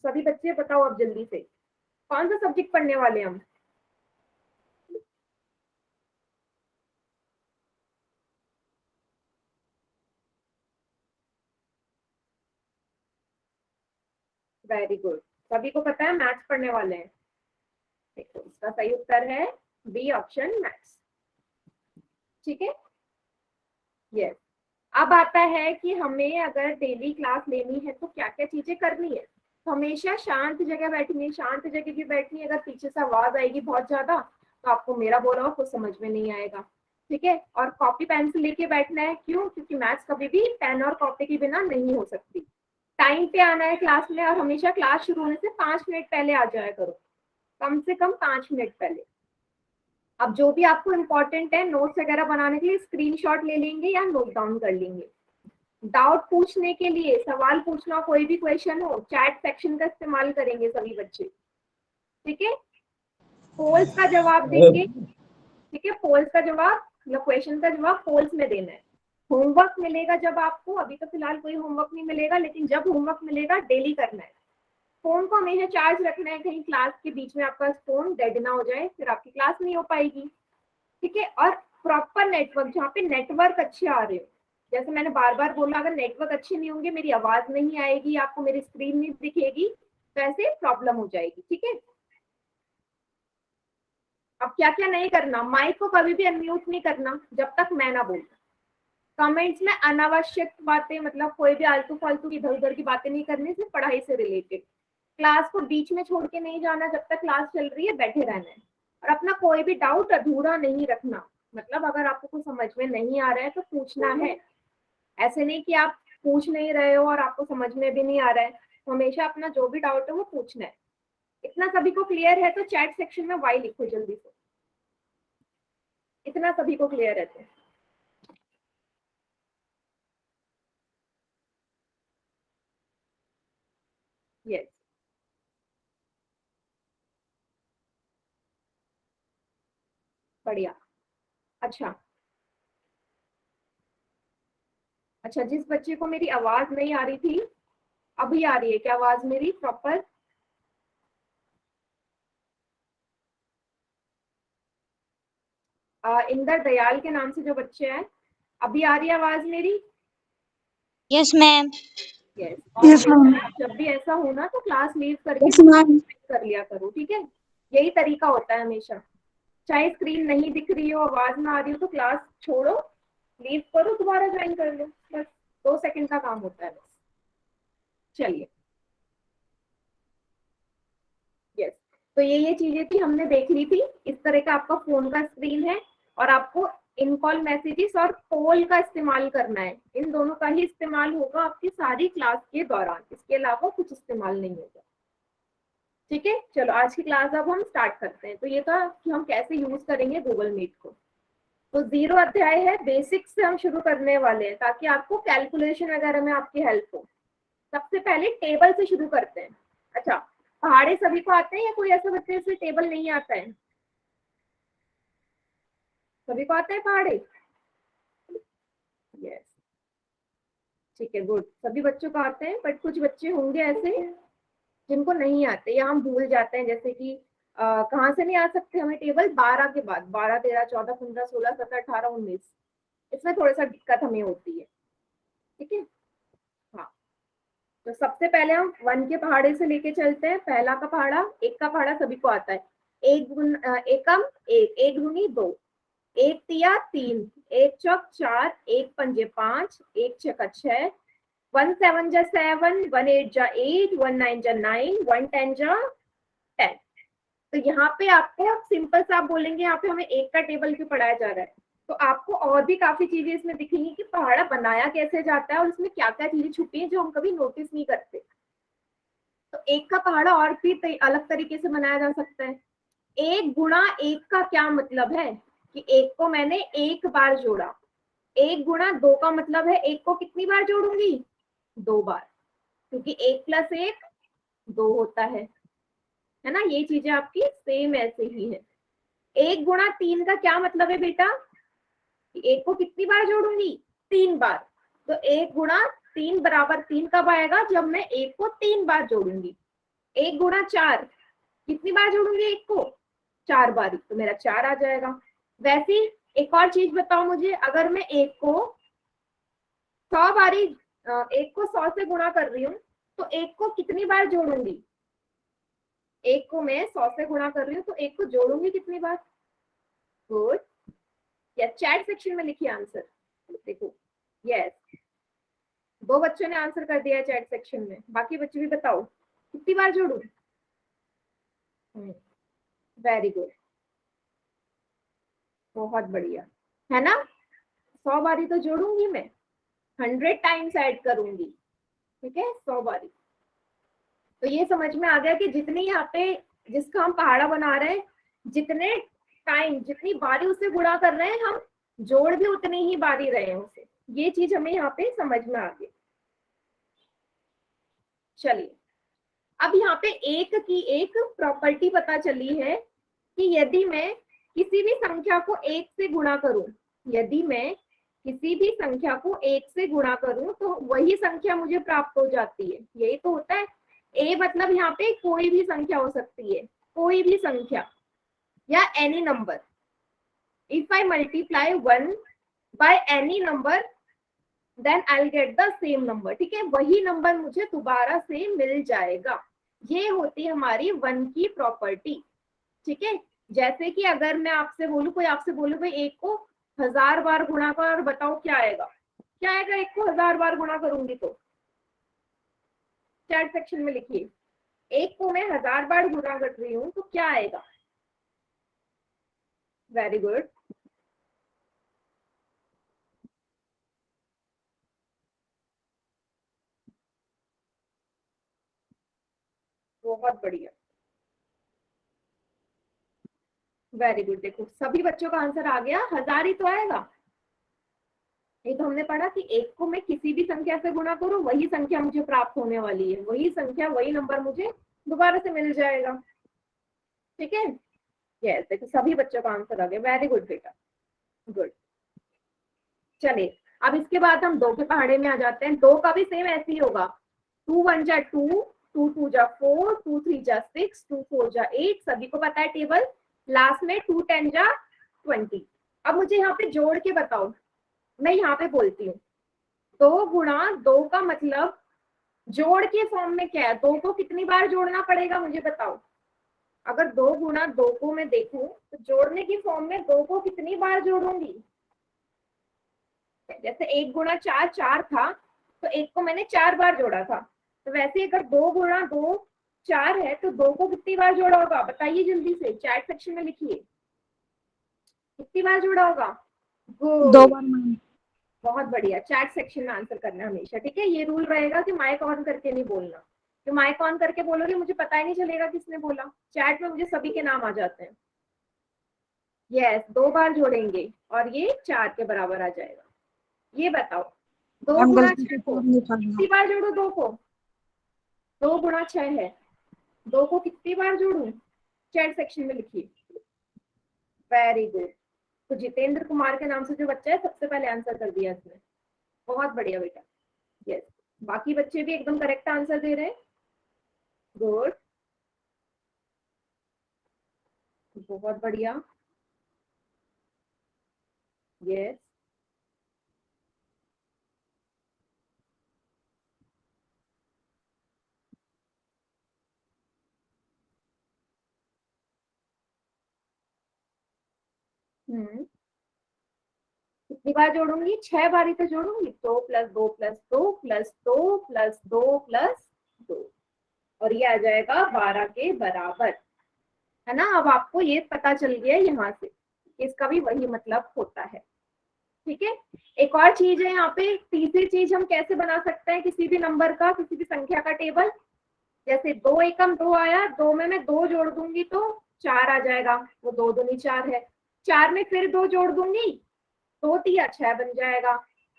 सभी बच्चे बताओ अब जल्दी से, कौन सा सब्जेक्ट पढ़ने वाले हम? वेरी गुड, सभी को पता है मैथ्स पढ़ने वाले हैं। देखो इसका सही उत्तर है बी ऑप्शन, मैथ्स। ठीक है, यस। अब आता है कि हमें अगर डेली क्लास लेनी है तो क्या क्या चीजें करनी है। तो हमेशा शांत जगह बैठनी है, शांत जगह की बैठनी है। अगर पीछे से आवाज आएगी बहुत ज्यादा तो आपको मेरा बोला हुआ कुछ समझ में नहीं आएगा। ठीक है, और कॉपी पेंसिल लेके बैठना है। क्यों? क्योंकि मैथ्स कभी भी पेन और कॉपी के बिना नहीं हो सकती। टाइम पे आना है क्लास में, और हमेशा क्लास शुरू होने से 5 मिनट पहले आ जाया करो, कम से कम 5 मिनट पहले। अब जो भी आपको इम्पोर्टेंट है नोट्स वगैरह बनाने के लिए स्क्रीनशॉट ले लेंगे या नोट डाउन कर लेंगे। डाउट पूछने के लिए, सवाल पूछना, कोई भी क्वेश्चन हो, चैट सेक्शन का इस्तेमाल करेंगे सभी बच्चे, ठीक है। पोल्स का जवाब देंगे, ठीक है। पोल्स का जवाब मतलब क्वेश्चन का जवाब पोल्स में देना है। होमवर्क मिलेगा जब आपको, अभी तो फिलहाल कोई होमवर्क नहीं मिलेगा, लेकिन जब होमवर्क मिलेगा डेली करना है। फोन को हमेशा चार्ज रखना है, कहीं क्लास के बीच में आपका फोन डेड ना हो जाए, फिर आपकी क्लास नहीं हो पाएगी, ठीक है। और प्रॉपर नेटवर्क, जहाँ पे नेटवर्क अच्छे आ रहे हो, जैसे मैंने बार बार बोला, अगर नेटवर्क अच्छे नहीं होंगे, मेरी आवाज नहीं आएगी, आपको मेरी स्क्रीन नहीं दिखेगी, तो ऐसे प्रॉब्लम हो जाएगी, ठीक है। अब क्या क्या नहीं करना, माइक को कभी भी अनम्यूट नहीं करना जब तक मैं ना बोलूं। कमेंट्स में अनावश्यक बातें, मतलब कोई भी आलतू फालतू इधर उधर की बातें नहीं करनी, सिर्फ पढ़ाई से रिलेटेड। क्लास को बीच में छोड़ के नहीं जाना, जब तक क्लास चल रही है बैठे रहना है। और अपना कोई भी डाउट अधूरा नहीं रखना, मतलब अगर आपको कुछ समझ में नहीं आ रहा है तो पूछना है। ऐसे नहीं कि आप पूछ नहीं रहे हो और आपको समझ में भी नहीं आ रहा है, तो हमेशा अपना जो भी डाउट है वो पूछना है। इतना सभी को क्लियर है तो चैट सेक्शन में वाई लिखो जल्दी से, इतना सभी को क्लियर है तो। यस, बढ़िया। अच्छा अच्छा, जिस बच्चे को मेरी आवाज नहीं आ रही थी, अभी आ रही है क्या आवाज मेरी प्रॉपर? इंदर दयाल के नाम से जो बच्चे हैं, अभी आ रही है आवाज मेरी? Yes ma'am. Yes. Yes ma'am. जब भी ऐसा हो ना तो क्लास लीव करके यस मैम। कर लिया करो, ठीक है। यही तरीका होता है हमेशा, चाहे स्क्रीन नहीं दिख रही हो, आवाज ना आ रही हो, तो क्लास छोड़ो, लीव करो, दोबारा ज्वाइन कर लो, बस 2 सेकंड का काम होता है बस। चलिए, यस। तो ये चीजें थी, हमने देख ली थी। इस तरह का आपका फोन का स्क्रीन है, और आपको इन कॉल मैसेजेस और पोल का इस्तेमाल करना है। इन दोनों का ही इस्तेमाल होगा आपकी सारी क्लास के दौरान, इसके अलावा कुछ इस्तेमाल नहीं होगा, ठीक है। चलो आज की क्लास अब हम स्टार्ट करते हैं। तो ये था कि हम कैसे यूज करेंगे गूगल मीट को। तो 0 अध्याय है, बेसिक्स से हम शुरू करने वाले हैं, ताकि आपको कैलकुलेशन वगैरह में आपकी हेल्प हो। सबसे पहले टेबल से शुरू करते हैं। अच्छा, पहाड़े सभी को आते हैं या कोई ऐसा बच्चे से टेबल नहीं आता है? सभी को आता है पहाड़े? यस, ठीक है, गुड। सभी बच्चों को आते हैं, बट कुछ बच्चे होंगे ऐसे जिनको नहीं आते या हम भूल जाते हैं, जैसे कि कहाँ से नहीं आ सकते हमें टेबल? 12 के बाद, 12, 13, 14, 15, 16, 17, 18, 19, इसमें थोड़ा सा दिक्कत हमें होती है, ठीक है। हाँ, तो सबसे पहले हम 1 के पहाड़े से लेके चलते हैं। पहला का पहाड़ा, 1 का पहाड़ा सभी को आता है। एकम 1, 1 दूनी 2, 1 तिया 3, 1 चौक 4, 1 पंजे 5, 1 छक्का 6, 1 7 जा 7, 1 8 जा 8, 1 9 जा 9, 1 10 जा 10। तो यहाँ पे आपको सिंपल सा आप बोलेंगे यहाँ पे हमें 1 का टेबल क्यों पढ़ाया जा रहा है, तो आपको और भी काफी चीजें इसमें दिखेंगी कि पहाड़ा बनाया कैसे जाता है और इसमें क्या क्या चीजें छुपी हैं जो हम कभी नोटिस नहीं करते। तो 1 का पहाड़ा और भी अलग तरीके से बनाया जा सकता है। 1 गुणा 1 का क्या मतलब है कि 1 को मैंने 1 बार जोड़ा। 1 गुणा 2 का मतलब है 1 को कितनी बार जोड़ूंगी? 2 बार, क्योंकि 1 प्लस 1 2 होता है ना। ये चीजें आपकी सेम ऐसे ही है। 1 गुणा 3 का क्या मतलब है बेटा? 1 को कितनी बार जोड़ूंगी? 3 बार। तो 1 गुणा 3 बराबर 3 कब आएगा? जब मैं 1 को 3 बार जोड़ूंगी। 1 गुणा 4 कितनी बार जोड़ूंगी 1 को? 4 बार, तो मेरा 4 आ जाएगा। वैसे एक और चीज बताओ मुझे, अगर मैं 1 को 100 बारी 1 को 100 से गुणा कर रही हूँ, तो 1 को कितनी बार जोड़ूंगी? 1 को मैं 100 से गुणा कर रही हूँ, तो 1 को जोड़ूंगी कितनी बार? गुड। या चैट सेक्शन में लिखिए आंसर, देखो। यस, 2 बच्चों ने आंसर कर दिया है चैट सेक्शन में, बाकी बच्चे भी बताओ कितनी बार जोड़ू? वेरी गुड, बहुत बढ़िया, है ना। 100 बारी तो जोड़ूंगी मैं, 100 टाइम्स ऐड करूंगी, ठीक है, 100 बारी। तो ये समझ में आ गया कि जितनी यहाँ पे जिसका हम पहाड़ा बना रहे हैं, जितने टाइम जितनी बारी उसे गुणा कर रहे हैं, हम जोड़ भी उतनी ही बारी रहे हैं उसे, ये चीज हमें यहाँ पे समझ में आ गई। चलिए, अब यहाँ पे एक की एक प्रॉपर्टी पता चली है कि यदि मैं किसी भी संख्या को एक से गुणा करूं, यदि मैं किसी भी संख्या को एक से गुणा करूं तो वही संख्या मुझे प्राप्त हो जाती है। यही तो होता है। ए मतलब यहाँ पे कोई भी संख्या हो सकती है, कोई भी संख्या या any number. If I multiply 1 by any number then I will get the same number. ठीक है, वही नंबर मुझे दोबारा से मिल जाएगा। ये होती है हमारी 1 की प्रॉपर्टी। ठीक है, जैसे कि अगर मैं आपसे बोलूं, कोई आपसे बोलूं भाई एक को 1000 बार गुणा कर और बताओ क्या आएगा, क्या आएगा एक को 1000 बार गुणा करूंगी तो? चैट सेक्शन में लिखिए, एक को मैं 1000 बार गुणा कर रही हूँ तो क्या आएगा? Very good. बहुत बढ़िया, वेरी गुड। देखो सभी बच्चों का आंसर आ गया, 1000 ही तो आएगा। ये तो हमने पढ़ा कि एक को मैं किसी भी संख्या से गुणा करूं वही संख्या मुझे प्राप्त होने वाली है, वही संख्या वही नंबर मुझे दोबारा से मिल जाएगा। ठीक है, यस, देखो सभी बच्चों का आंसर आ गया। वेरी गुड बेटा, गुड। चलिए, अब इसके बाद हम दो के पहाड़े में आ जाते हैं। दो का भी सेम ऐसे ही होगा, 2 1 जा 2, 2 2 जा 4, 2 3 जा 6, 2 4 जा 8। सभी को पता है टेबल। लास्ट में 2 10 जा 20। अब मुझे यहाँ पे जोड़ के बताओ, मैं यहाँ पे बोलती हूँ 2 गुणा 2 का मतलब जोड़ के फॉर्म में क्या है? 2 को कितनी बार जोड़ना पड़ेगा मुझे बताओ। अगर 2 गुणा 2 को मैं देखूं तो जोड़ने की फॉर्म में 2 को कितनी बार जोड़ूंगी? जैसे 1 गुणा 4 4 था तो 1 को मैंने 4 बार जोड़ा था, तो वैसे अगर 2 गुणा 2 4 है तो 2 को कितनी बार जोड़ा होगा? बताइए जल्दी से, चैट सेक्शन में लिखिए, कितनी बार जोड़ा होगा? 2 बार मैम। बहुत बढ़िया, चैट सेक्शन में आंसर करना हमेशा। ठीक है, ये रूल रहेगा कि माइक ऑन करके नहीं बोलना, तो माइक ऑन करके बोलोगे मुझे पता ही नहीं चलेगा किसने बोला। चैट में मुझे सभी के नाम आ जाते हैं। यस, 2 बार जोड़ेंगे और ये 4 के बराबर आ जाएगा। ये बताओ 2 मैम गुणा गलती 6 से को 4 नहीं था कितनी बार जोड़ू? 2 को 2 गुणा 6 है, 2 को कितनी बार जोड़ू? चैट सेक्शन में लिखिए। Very good. तो जितेंद्र कुमार के नाम से जो बच्चा है सबसे पहले आंसर कर दिया इसने। बहुत बढ़िया बेटा, यस। बाकी बच्चे भी एकदम करेक्ट आंसर दे रहे हैं। गुड, बहुत बढ़िया, यस। कितनी बार जोड़ूंगी? 6 बार ही तो जोड़ूंगी। 2 + 2 + 2 + 2 + 2 + 2, और ये आ जाएगा 12 के बराबर, है ना? अब आपको ये पता चल गया यहाँ से, इसका भी वही मतलब होता है। ठीक है, एक और चीज है यहाँ पे, तीसरी चीज हम कैसे बना सकते हैं किसी भी नंबर का, किसी भी संख्या का टेबल। जैसे 2 एकम 2 आया, 2 में मैं 2 जोड़ दूंगी तो 4 आ जाएगा, वो 2 दूनी 4 है। 4 में फिर 2 जोड़ दूंगी, 2 तिया 6 बन जाएगा।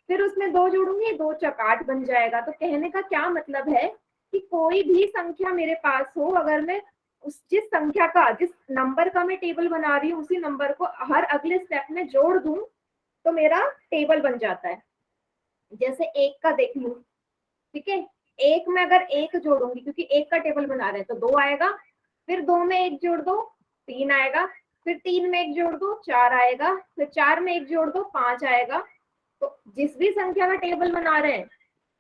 फिर उसमें 2 जोड़ूंगी, 2 चक 8 बन जाएगा। तो कहने का क्या मतलब है कि कोई भी संख्या मेरे पास हो, अगर मैं उस जिस संख्या का, जिस नंबर का मैं टेबल बना रही हूँ उसी नंबर को हर अगले स्टेप में जोड़ दूं तो मेरा टेबल बन जाता है। जैसे एक का देख लूं, ठीक है, एक में अगर एक जोड़ूंगी, क्योंकि एक का टेबल बना रहे हैं, तो 2 आएगा। फिर 2 में 1 जोड़ दो, 3 आएगा। फिर 3 में 1 जोड़ दो, 4 आएगा। फिर 4 में 1 जोड़ दो, 5 आएगा। तो जिस भी संख्या का टेबल बना रहे हैं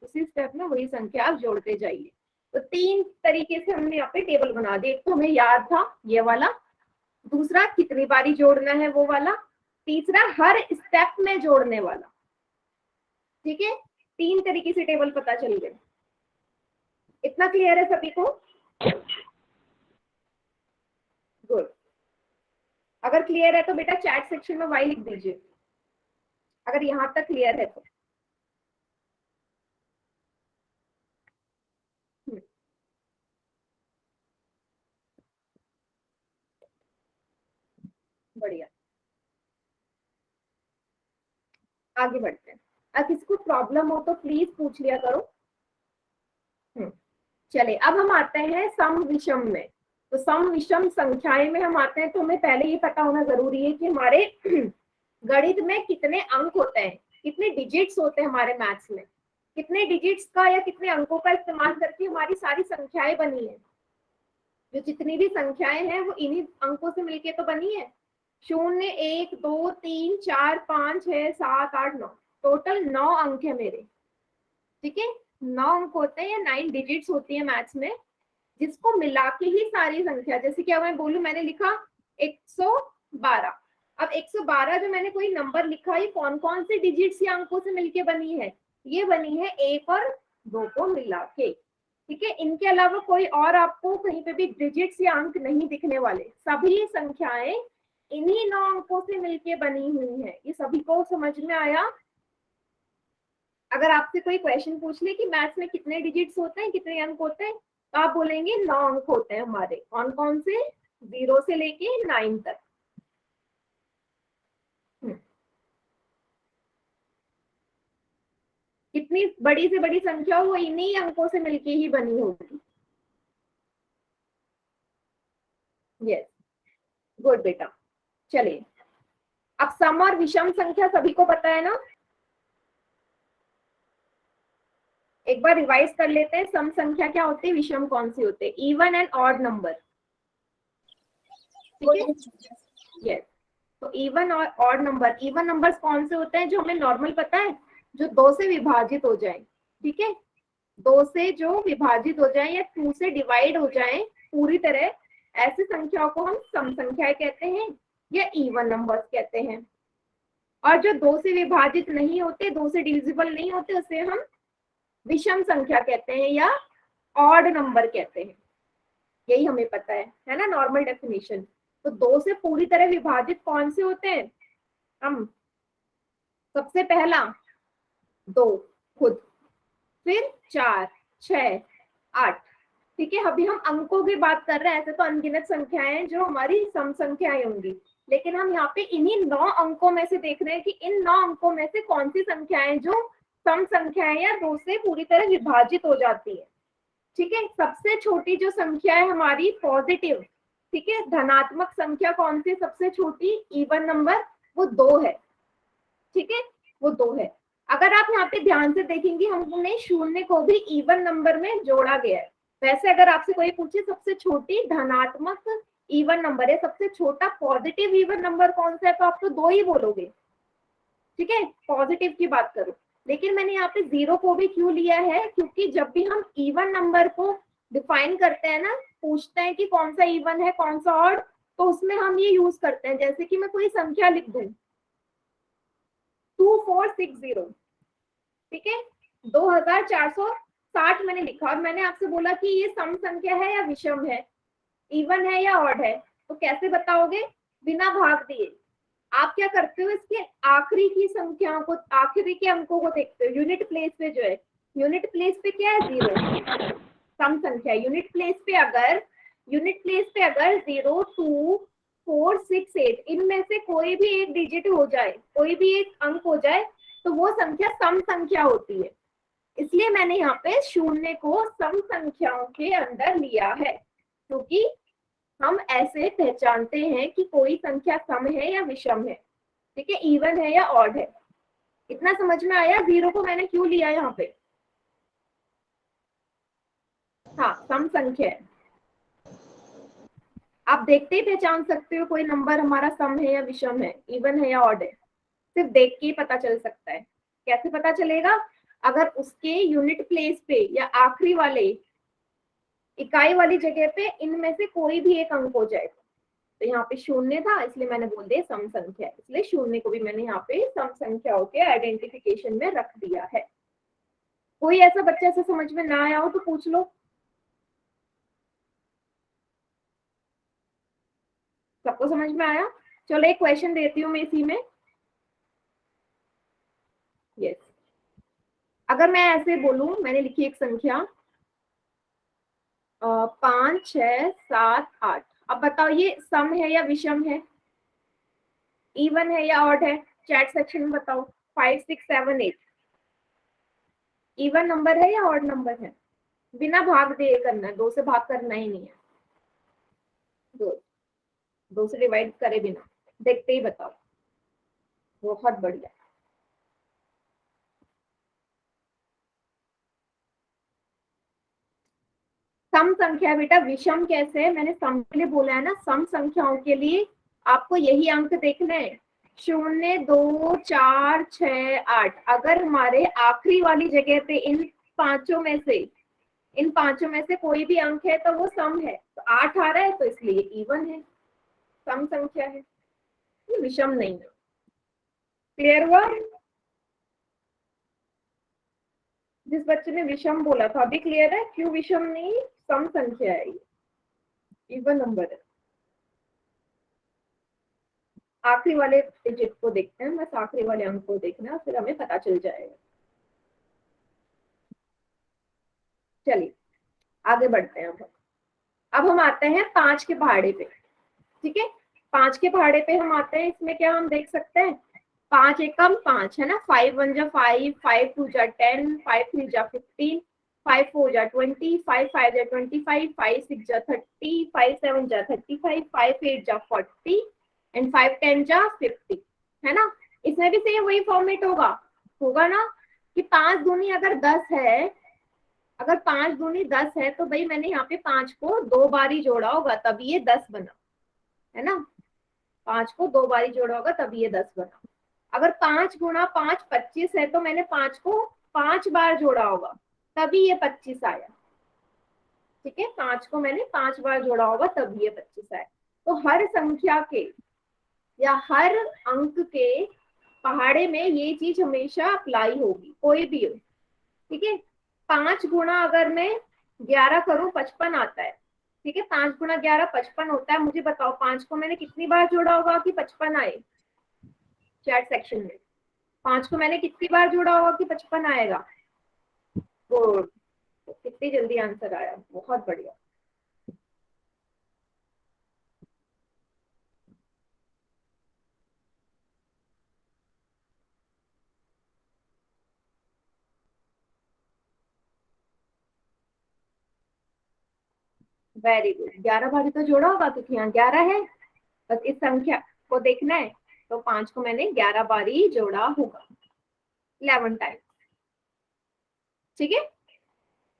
उसी स्टेप में वही संख्या आप जोड़ते जाइए। तो 3 तरीके से हमने यहाँ पे टेबल बना दिया। एक तो हमें याद था ये वाला, दूसरा कितनी बारी जोड़ना है वो वाला, तीसरा हर स्टेप में जोड़ने वाला। ठीक है, 3 तरीके से टेबल पता चल गए। इतना क्लियर है सभी को? गुड। अगर क्लियर है तो बेटा चैट सेक्शन में वाई लिख दीजिए, अगर यहां तक क्लियर है तो। बढ़िया, आगे बढ़ते हैं। अगर किसी को प्रॉब्लम हो तो प्लीज पूछ लिया करो। चले अब हम आते हैं सम विषम में। तो सम विषम संख्याएं में हम आते हैं तो हमें पहले ये पता होना जरूरी है कि हमारे गणित में कितने अंक होते हैं, कितने डिजिट्स होते हैं हमारे मैथ्स में, कितने डिजिट्स का या कितने अंकों का इस्तेमाल करके हमारी सारी संख्याएं बनी है। जो जितनी भी संख्याएं हैं वो इन्हीं अंकों से मिलके तो बनी है। 0, 1, 2, 3, 4, 5, 6, 7, 8, 9, टोटल 9 अंक है मेरे। ठीक है, 9 अंक होते हैं या 9 डिजिट्स होती है मैथ्स में, जिसको मिला के ही सारी संख्या, जैसे कि अब मैं बोलूं, मैंने लिखा 112। अब 112 जो मैंने कोई नंबर लिखा, ये कौन कौन से डिजिट्स या अंकों से मिलके बनी है? ये बनी है 1 और 2 को मिला के। ठीक है, इनके अलावा कोई और आपको कहीं पे भी डिजिट्स या अंक नहीं दिखने वाले। सभी संख्याएं इन्हीं 9 अंकों से मिलके बनी हुई है। ये सभी को समझ में आया? अगर आपसे कोई क्वेश्चन पूछ ले कि मैथ्स में कितने डिजिट्स होते हैं, कितने अंक होते हैं, तो आप बोलेंगे 9 अंक होते हैं हमारे। कौन कौन से? 0 से लेके 9 तक। कितनी बड़ी से बड़ी संख्या हो, इन्हीं अंकों से मिलके ही बनी होगी। यस, गुड बेटा। चलिए, अब सम और विषम संख्या सभी को पता है ना? एक बार रिवाइज कर लेते हैं। सम संख्या क्या होती है, विषम कौन सी होते हैं? Even and odd number. ठीक है, यस। तो इवन और ऑड नंबर, इवन नंबर्स कौन से होते हैं? जो हमें नॉर्मल पता है, जो 2 से विभाजित हो जाए। ठीक है, 2 से जो विभाजित हो जाए या 2 से डिवाइड हो जाए पूरी तरह, ऐसी संख्याओं को हम सम संख्याएं कहते हैं या इवन नंबर्स कहते हैं। और जो 2 से विभाजित नहीं होते, 2 से डिविजिबल नहीं होते, उसे हम विषम संख्या कहते हैं या ऑड नंबर कहते हैं। यही हमें पता है ना, नॉर्मल डेफिनेशन। तो 2 से पूरी तरह विभाजित कौन से होते हैं? हम सबसे पहला 2 खुद, फिर 4, 6, 8। ठीक है, अभी हम अंकों की बात कर रहे हैं। ऐसे तो अनगिनत संख्याएं जो हमारी सम संख्याएं होंगी, लेकिन हम यहाँ पे इन्हीं 9 अंकों में से देख रहे हैं कि इन 9 अंकों में से कौन सी संख्याएं जो सम संख्याएं या 2 से पूरी तरह विभाजित हो जाती है। ठीक है, सबसे छोटी जो संख्या है हमारी पॉजिटिव, ठीक है, धनात्मक संख्या कौन सी सबसे छोटी? इवन नंबर, वो 2 है। ठीक है, वो 2 है। अगर आप यहाँ पे ध्यान से देखेंगे, हमने 0 को भी इवन नंबर में जोड़ा गया है। वैसे अगर आपसे कोई पूछे सबसे छोटी धनात्मक इवन नंबर है, सबसे छोटा पॉजिटिव इवन नंबर कौन सा है, तो आप तो 2 ही बोलोगे। ठीक है, पॉजिटिव की बात करो। लेकिन मैंने यहाँ पे 0 को भी क्यों लिया है? क्योंकि जब भी हम इवन नंबर को डिफाइन करते हैं ना, पूछते हैं कि कौन सा इवन है कौन सा ऑड, तो उसमें हम ये यूज करते हैं। जैसे कि मैं कोई संख्या लिख दूं 2460, ठीक है, 2460 मैंने लिखा और मैंने आपसे बोला कि ये सम संख्या है या विषम है, इवन है या ऑड है, तो कैसे बताओगे? बिना भाग दिए। आप क्या करते हो? इसके आखिरी की संख्याओं को, आखिरी के अंकों को देखते हो। यूनिट प्लेस पे जो है, यूनिट प्लेस पे क्या है? 0, सम संख्या। यूनिट प्लेस पे अगर 0, 2, 4, 6, 8 इनमें से कोई भी एक डिजिट हो जाए, कोई भी एक अंक हो जाए, तो वो संख्या सम संख्या होती है। इसलिए मैंने यहाँ पे 0 को सम संख्याओं के अंदर लिया है, क्योंकि हम ऐसे पहचानते हैं कि कोई संख्या सम है या विषम है, ठीक है, इवन है या ऑड है। इतना समझ में आया? 0 को मैंने क्यों लिया यहाँ पे? हाँ, सम संख्या है। आप देखते ही पहचान सकते हो कोई नंबर हमारा सम है या विषम है, इवन है या ऑड है। सिर्फ देख के ही पता चल सकता है। कैसे पता चलेगा? अगर उसके यूनिट प्लेस पे या आखिरी वाले इकाई वाली जगह पे इनमें से कोई भी एक अंक हो जाए। तो यहाँ पे 0 था, इसलिए मैंने बोल दिया सम संख्या, इसलिए 0 को भी मैंने यहाँ पे सम संख्याओं के आइडेंटिफिकेशन में रख दिया है। कोई ऐसा बच्चा से समझ में ना आया हो तो पूछ लो। सबको समझ में आया? चलो एक क्वेश्चन देती हूँ मैं इसी में। यस, अगर मैं ऐसे बोलूं, मैंने लिखी एक संख्या 5, 6, 7, 8। अब बताओ ये सम है या विषम है, इवन है या ऑड है? चैट सेक्शन में बताओ। 5, 6, 7, 8 इवन नंबर है या ऑड नंबर है? बिना भाग दिए करना है, 2 से भाग करना ही नहीं है, 2 से डिवाइड करे बिना, देखते ही बताओ। बहुत बढ़िया। सम संख्या बेटा विषम कैसे है, मैंने सम के लिए बोला है ना, सम संख्याओं के लिए आपको यही अंक देखने हैं, 0, 2, 4, 6, 8। अगर हमारे आखिरी वाली जगह पे इन पांचों में से कोई भी अंक है तो वो सम है, तो 8 आ रहा है तो इसलिए इवन है, सम संख्या है, ये विषम नहीं है। क्लियर हुआ? जिस बच्चे ने विषम बोला था अभी क्लियर है क्यों विषम नहीं, सम संख्या है, इवन नंबर है। आखिरी वाले डिजिट को देखते हैं, बस आखिरी वाले अंक को देखना, फिर हमें पता चल जाएगा। चलिए आगे बढ़ते हैं। अब हम आते हैं 5 के पहाड़े पे। ठीक है, 5 के पहाड़े पे हम आते हैं। इसमें क्या हम देख सकते हैं, 5 एकम 5 है ना, 5 1 जा 5, 5 2 जा 10, 5 3 जा 15, 5 4 जा 20, 5 5 जा 25, 5 6 जा 30, 5 7 जा 35, 5 8 जा 40 एंड 5 10 जा 50, है ना। इसमें भी सेम वही फॉर्मेट होगा ना, कि 5 दूनी अगर 10 है, अगर 5 दूनी 10 है तो भाई मैंने यहाँ पे 5 को 2 बार ही जोड़ा होगा तभी ये 10 बना, है ना। 5 को 2 बार ही जोड़ा होगा तभी ये 10 बना। अगर 5 गुणा 5 25 है तो मैंने 5 को 5 बार जोड़ा होगा तभी ये 25 आया। ठीक है, 5 को मैंने 5 बार जोड़ा होगा तभी ये 25 आया। तो हर संख्या के या हर अंक के पहाड़े में ये चीज हमेशा अप्लाई होगी, कोई भी हो। ठीक है, 5 गुणा अगर मैं 11 करूं 55 आता है। ठीक है, 5 गुणा 11 55 होता है। मुझे बताओ 5 को मैंने कितनी बार जोड़ा होगा कि 55 आए? चैट सेक्शन में 5 को मैंने कितनी बार जोड़ा होगा कि 55 आएगा? गुड, कितनी जल्दी आंसर आया, बहुत बढ़िया। वेरी गुड, 11 बार तो जोड़ा होगा क्योंकि यहाँ 11 है। बस इस संख्या को देखना है, तो 5 को मैंने 11 बार ही जोड़ा होगा, 11 टाइम। ठीक है,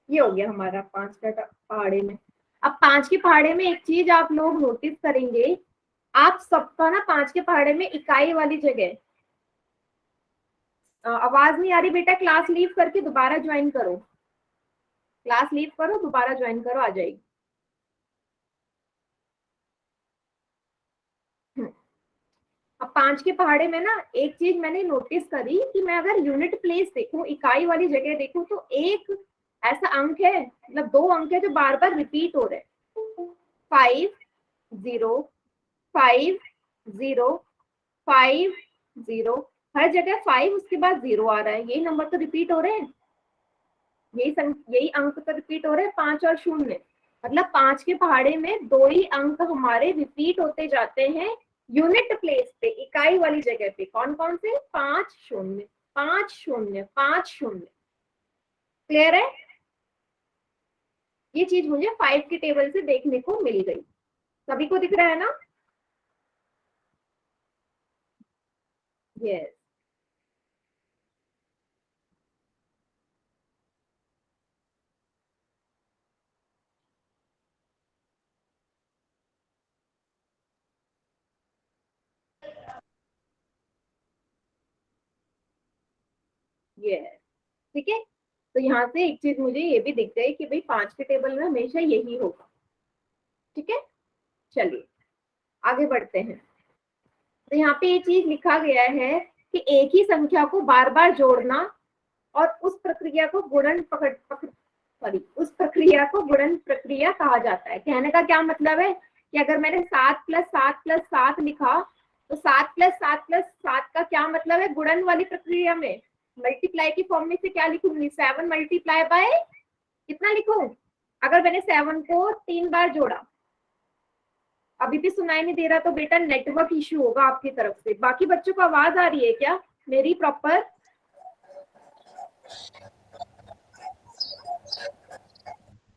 ये हो गया हमारा 5 का पहाड़े में। अब 5 के पहाड़े में एक चीज आप लोग नोटिस करेंगे, आप सबका ना 5 के पहाड़े में इकाई वाली जगह, आवाज नहीं आ रही बेटा, क्लास लीव करके दोबारा ज्वाइन करो, क्लास लीव करो दोबारा ज्वाइन करो, आ जाएगी। अब 5 के पहाड़े में ना एक चीज मैंने नोटिस करी कि मैं अगर यूनिट प्लेस देखूं, इकाई वाली जगह देखूं, तो एक ऐसा अंक है, मतलब 2 अंक है जो बार बार रिपीट हो रहे हैं, 5 0 5 0 5 0। हर जगह 5 उसके बाद 0 आ रहा है, यही नंबर तो रिपीट हो रहे हैं, यही अंक तो रिपीट हो रहे हैं, 5 और 0। मतलब 5 के पहाड़े में 2 ही अंक हमारे रिपीट होते जाते हैं यूनिट प्लेस पे, इकाई वाली जगह पे। कौन कौन से? 5 0 5 0 5 0। क्लियर है? ये चीज मुझे 5 की टेबल से देखने को मिल गई, सभी को दिख रहा है ना? यस। यस, ठीक है। तो यहाँ से एक चीज मुझे ये भी दिख गई कि भाई 5 के टेबल में हमेशा यही होगा। ठीक है, चलिए आगे बढ़ते हैं। तो यहाँ पे ये चीज लिखा गया है कि एक ही संख्या को बार बार जोड़ना और उस प्रक्रिया को गुणन उस प्रक्रिया को गुणन प्रक्रिया कहा जाता है। कहने का क्या मतलब है कि अगर मैंने 7 + 7 + 7 लिखा, तो 7 + 7 + 7 का क्या मतलब है? गुणन वाली प्रक्रिया में मल्टीप्लाई की फॉर्म में से क्या लिखूंगी? 7 मल्टीप्लाई बाय कितना लिखूं? अगर मैंने 7 को 3 बार जोड़ा, अभी भी सुनाई नहीं दे रहा तो बेटा नेटवर्क इश्यू होगा आपकी तरफ से। बाकी बच्चों को आवाज आ रही है क्या मेरी प्रॉपर?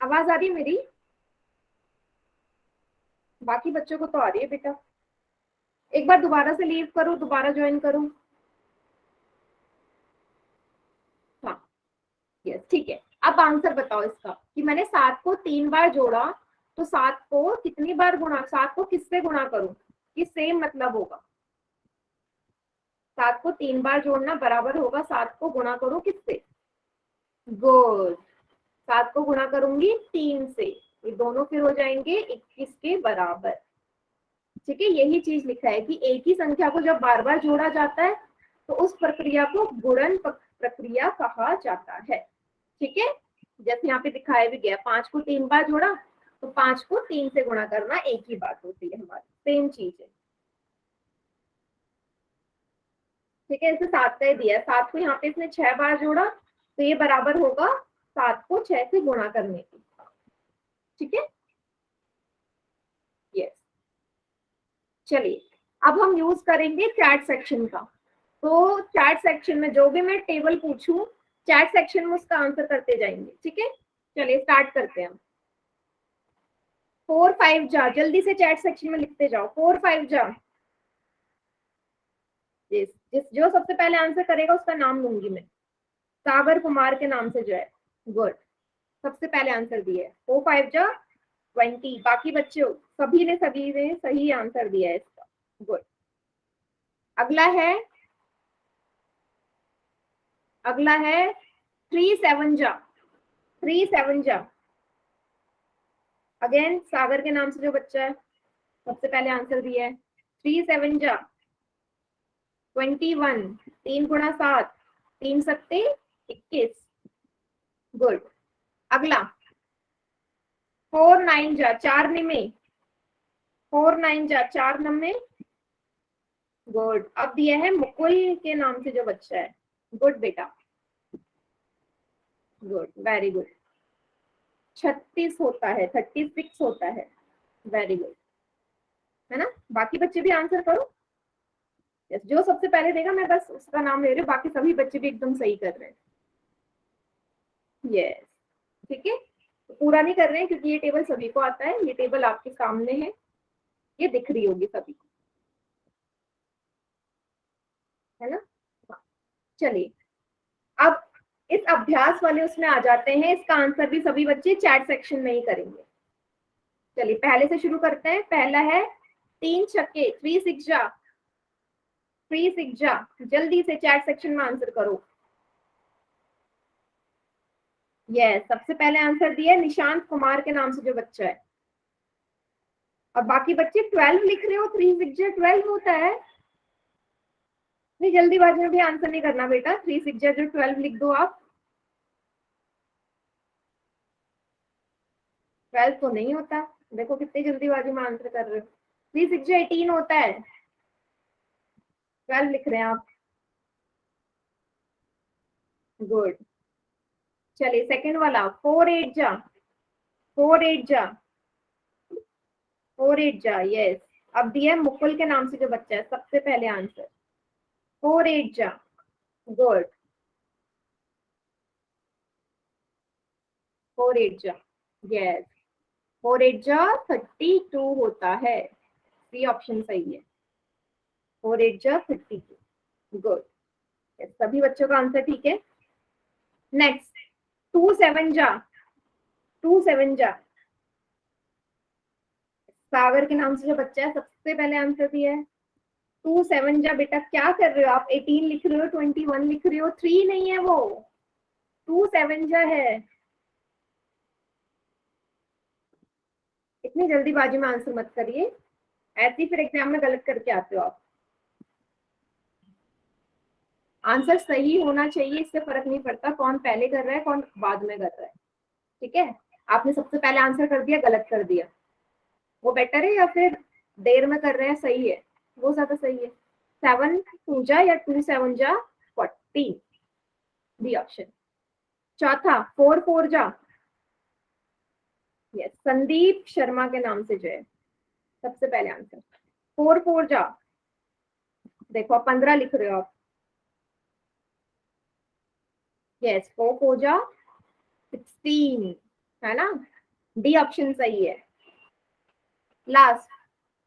आवाज आ रही है मेरी? बाकी बच्चों को तो आ रही है बेटा। एक बार दोबारा से लीव करो, दोबारा ज्वाइन करो। हाँ, यस, ठीक है। अब आंसर बताओ इसका कि मैंने 7 को 3 बार जोड़ा, तो 7 को कितनी बार गुणा, 7 को किससे गुणा करूं कि सेम मतलब होगा। 7 को 3 बार जोड़ना बराबर होगा 7 को गुणा करो किससे? गुड, 7 को गुणा करूंगी 3 से, ये दोनों फिर हो जाएंगे 21 के बराबर। ठीक है, यही चीज लिखा है कि एक ही संख्या को जब बार बार जोड़ा जाता है तो उस प्रक्रिया को गुणन प्रक्रिया कहा जाता है। ठीक है, जैसे यहाँ पे दिखाया भी गया, 5 को 3 बार जोड़ा तो 5 को 3 से गुणा करना एक ही बात होती है हमारी, सेम चीज है। ठीक है, इसे 7 का ही दिया है, 7 को यहाँ पे इसने 6 बार जोड़ा तो ये बराबर होगा 7 को 6 से गुणा करने की। ठीक है, यस। चलिए, अब हम यूज करेंगे चैट सेक्शन का। तो चैट सेक्शन में जो भी मैं टेबल पूछूं, चैट सेक्शन में उसका आंसर करते जाएंगे। ठीक है, चलिए स्टार्ट करते हैं। 4 5 जा, जल्दी से चैट सेक्शन में लिखते जाओ। 4 5 जा, जिस जो सबसे पहले आंसर करेगा उसका नाम लूंगी मैं। सागर कुमार के नाम से जो है। गुड, सबसे पहले आंसर दिया है। 4 5 जा 20। बाकी बच्चों सभी ने सही आंसर दिया है इसका। गुड, अगला है 3 7 जा, 3 7 जा। अगेन सागर के नाम से जो बच्चा है सबसे पहले आंसर दिया है। 3 7 जा 21, 3 गुणा 7, 3 सत्ते 21। गुड, अगला 4 9 जा 4 निमे, 4 9 जा 4 नम्मे। गुड, अब दिया है मुकुल के नाम से जो बच्चा है। गुड बेटा, गुड, वेरी गुड। 36 होता है, 36 होता है। वेरी गुड, है ना। बाकी बच्चे भी आंसर करो। यस, जो सबसे पहले देगा मैं बस उसका नाम ले रही हूँ, बाकी सभी बच्चे भी एकदम सही कर रहे हैं। यस, ठीक है, तो पूरा नहीं कर रहे हैं क्योंकि ये टेबल सभी को आता है, ये टेबल आपके सामने है, ये दिख रही होगी सभी को, है ना। हाँ, चलिए अब इस अभ्यास वाले उसमें आ जाते हैं। इसका आंसर भी सभी बच्चे चैट सेक्शन में ही करेंगे। चलिए पहले से शुरू करते हैं। पहला है 3 छक्के, 3 6 जा, 3 6 जा। जल्दी से चैट सेक्शन में आंसर करो। यस, सबसे पहले आंसर दिया है निशांत कुमार के नाम से जो बच्चा है। अब बाकी बच्चे 12 लिख रहे हो, 3 6 जा 12 होता है। नहीं, जल्दीबाजी में भी आंसर नहीं करना बेटा, 3 6 जा जो 12 लिख दो आप। 12 तो नहीं होता, देखो कितनी जल्दीबाजी में आंसर कर रहे हो। 3 6 जा 18 होता है, 12 लिख रहे हैं आप। गुड, चलिए सेकंड वाला 4 8 जा, 4 8 जा, 4 8 जा। यस, अब दिया है मुकुल के नाम से जो बच्चा है, सबसे पहले आंसर 4 8 जा। गुड, 4 8 जा। यस, 4 8 जा 32 होता है। सी ऑप्शन सही है, 4 8 जा 32। गुड, सभी बच्चों का आंसर ठीक है। नेक्स्ट 2 7 जा, 2 7 जा। सागर के नाम से जो बच्चा है सबसे पहले आंसर दिया है। 2 7 जा। बेटा क्या कर रहे हो आप, 18 लिख रहे हो, 21 लिख रहे हो, 3 नहीं है वो, 2 7 जा है। इतनी जल्दीबाजी में आंसर मत करिए, ऐसे ही फिर एग्जाम में गलत करके आते हो आप। आंसर सही होना चाहिए, इससे फर्क नहीं पड़ता कौन पहले कर रहा है कौन बाद में कर रहा है। ठीक है, आपने सबसे पहले आंसर कर दिया, गलत कर दिया, वो बेटर है या फिर देर में कर रहे हैं सही है, वो ज्यादा सही है। 7 2 जा या 2 7 जा 14, बी ऑप्शन। चौथा 4 4 जा। यस, संदीप शर्मा के नाम से जो है सबसे पहले आंसर 4 4 जा। देखो आप 15 लिख रहे हो आप। यस, 4 4 जा 16। है ना, डी ऑप्शन सही है। लास्ट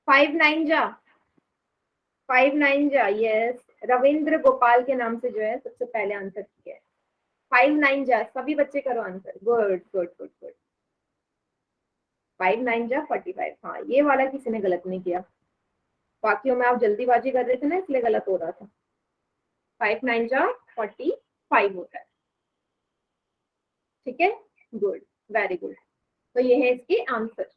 5 9 जा, 5 9 जा, यस, रविंद्र गोपाल के नाम से जो है सबसे पहले आंसर किया है। 5 9 जा, सभी बच्चे करो answer, good good good good. 5 9 जा 45, हाँ ये वाला किसी ने गलत नहीं किया, बाकियों में आप जल्दीबाजी कर रहे थे ना इसलिए गलत हो रहा था। 5 9 जा 45 होता है, ठीक है, गुड, वेरी गुड। तो ये है इसकी आंसर।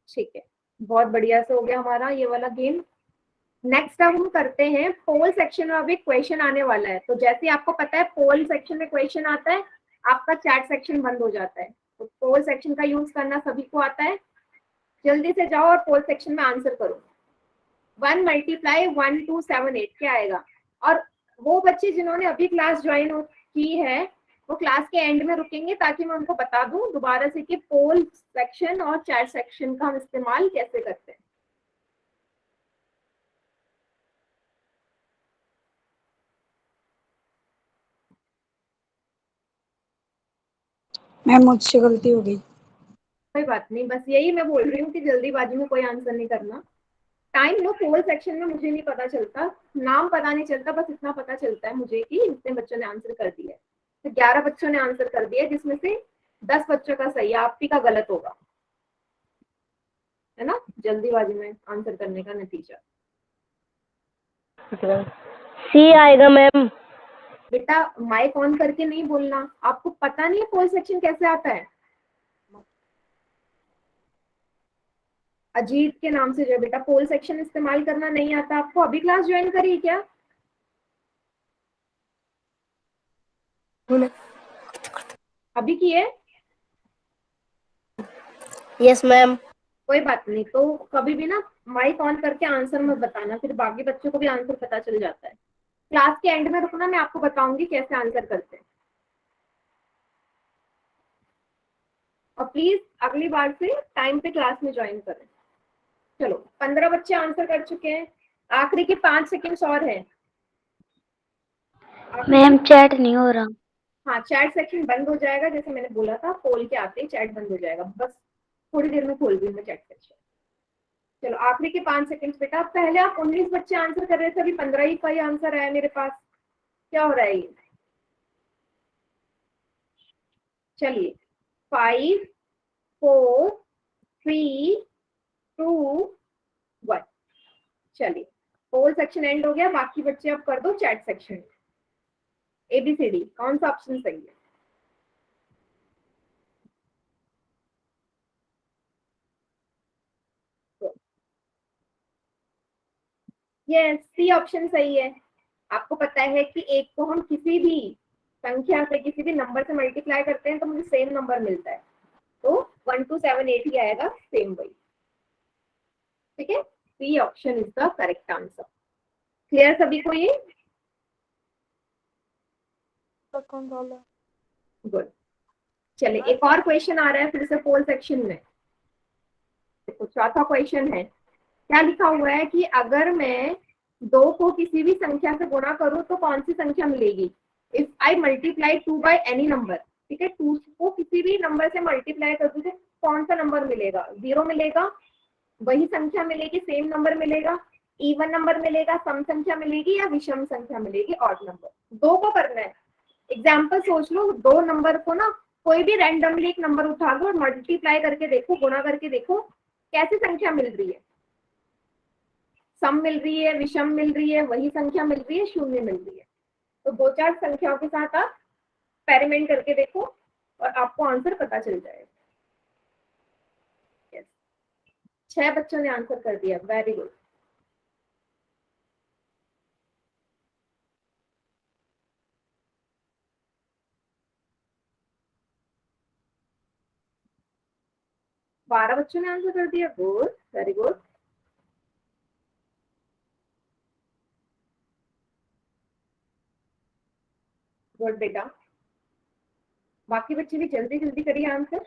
ठीक है, बहुत बढ़िया से हो गया हमारा ये वाला गेम। नेक्स्ट अब हम करते हैं पोल सेक्शन में। अब एक क्वेश्चन आने वाला है, तो जैसे आपको पता है पोल सेक्शन में क्वेश्चन आता है आपका चैट सेक्शन बंद हो जाता है, तो पोल सेक्शन का यूज करना सभी को आता है। जल्दी से जाओ और पोल सेक्शन में आंसर करो। 1 × 1 2 7 8 क्या आएगा? और वो बच्चे जिन्होंने अभी क्लास ज्वाइन की है वो क्लास के एंड में रुकेंगे ताकि मैं उनको बता दूं दोबारा से कि पोल सेक्शन और चैट सेक्शन का हम इस्तेमाल कैसे करते हैं। मैम मुझसे गलती हो गई। कोई बात नहीं, बस यही मैं बोल रही हूँ कि जल्दीबाजी में कोई आंसर नहीं करना। टाइम लो, पोल सेक्शन में मुझे नहीं पता चलता, नाम पता नहीं चलता, बस इतना पता चलता है मुझे कि इतने बच्चों ने आंसर कर दिया है। तो 11 बच्चों ने आंसर कर दिया जिसमें से 10 बच्चों का सही है, आप ही का गलत होगा, है ना, जल्दीबाजी में आंसर करने का नतीजा। सी आएगा मैम। बेटा माइक ऑन करके नहीं बोलना, आपको पता नहीं है पोल सेक्शन कैसे आता है। अजीत के नाम से जो है बेटा पोल सेक्शन इस्तेमाल करना नहीं आता आपको, अभी क्लास ज्वाइन करी क्या? अभी की है? Yes ma'am. कोई बात नहीं, तो कभी भी ना माइक ऑन करके आंसर मत बताना, फिर बाकी बच्चों को भी आंसर पता चल जाता है। क्लास के एंड में रुकना, मैं आपको बताऊंगी कैसे आंसर करते हैं। और प्लीज अगली बार से टाइम पे क्लास में ज्वाइन करें। चलो 15 बच्चे आंसर कर चुके हैं, आखिरी के 5 सेकंड्स और हैं। मैम चैट नहीं हो रहा। हाँ चैट सेक्शन बंद हो जाएगा, जैसे मैंने बोला था पोल के आते ही चैट बंद हो जाएगा, बस थोड़ी देर में खोल रही हूँ मैं चैट सेक्शन। चलो आखिरी के 5 सेकंड्स बेटा, पहले आप 19 बच्चे आंसर कर रहे थे, अभी 15 ही का ही आंसर आया मेरे पास, क्या हो रहा है ये? चलिए 5 4 3 2 1, चलिए पोल सेक्शन एंड हो गया, बाकी बच्चे अब कर दो चैट सेक्शन। ABCD कौन सा ऑप्शन सही है? यस सी ऑप्शन सही है। आपको पता है कि एक को हम किसी भी संख्या से किसी भी नंबर से मल्टीप्लाई करते हैं तो मुझे सेम नंबर मिलता है, तो 1 2 7 8 ही आएगा, सेम वही, ठीक है। C option is the correct answer. Clear सभी को ये? गुड। चलिए एक और क्वेश्चन आ रहा है फिर से पोल सेक्शन में। देखो चौथा क्वेश्चन है, क्या लिखा हुआ है कि अगर मैं 2 को किसी भी संख्या से गुणा करूं तो कौन सी संख्या मिलेगी? If I multiply 2 bye any number, ठीक है, 2 को किसी भी नंबर से मल्टीप्लाई कर दूं तो कौन सा नंबर मिलेगा? 0 मिलेगा, वही संख्या मिलेगी, सेम नंबर मिलेगा, इवन नंबर मिलेगा, सम संख्या मिलेगी, या विषम संख्या मिलेगी, ऑड नंबर। 2 को करना है। एग्जाम्पल सोच लो, 2 नंबर को ना कोई भी रैंडमली एक नंबर उठा लो और मल्टीप्लाई करके देखो, गुणा करके देखो कैसी संख्या मिल रही है, सम मिल रही है, विषम मिल रही है, वही संख्या मिल रही है, शून्य मिल रही है। तो 2-4 संख्याओं के साथ आप एक्सपेरिमेंट करके देखो और आपको आंसर पता चल जाएगा। 6 बच्चों ने आंसर कर दिया, वेरी गुड। बारह बच्चों ने आंसर कर दिया, गुड, वेरी गुड। गुड बेटा, बाकी बच्चे भी जल्दी जल्दी करिए आंसर।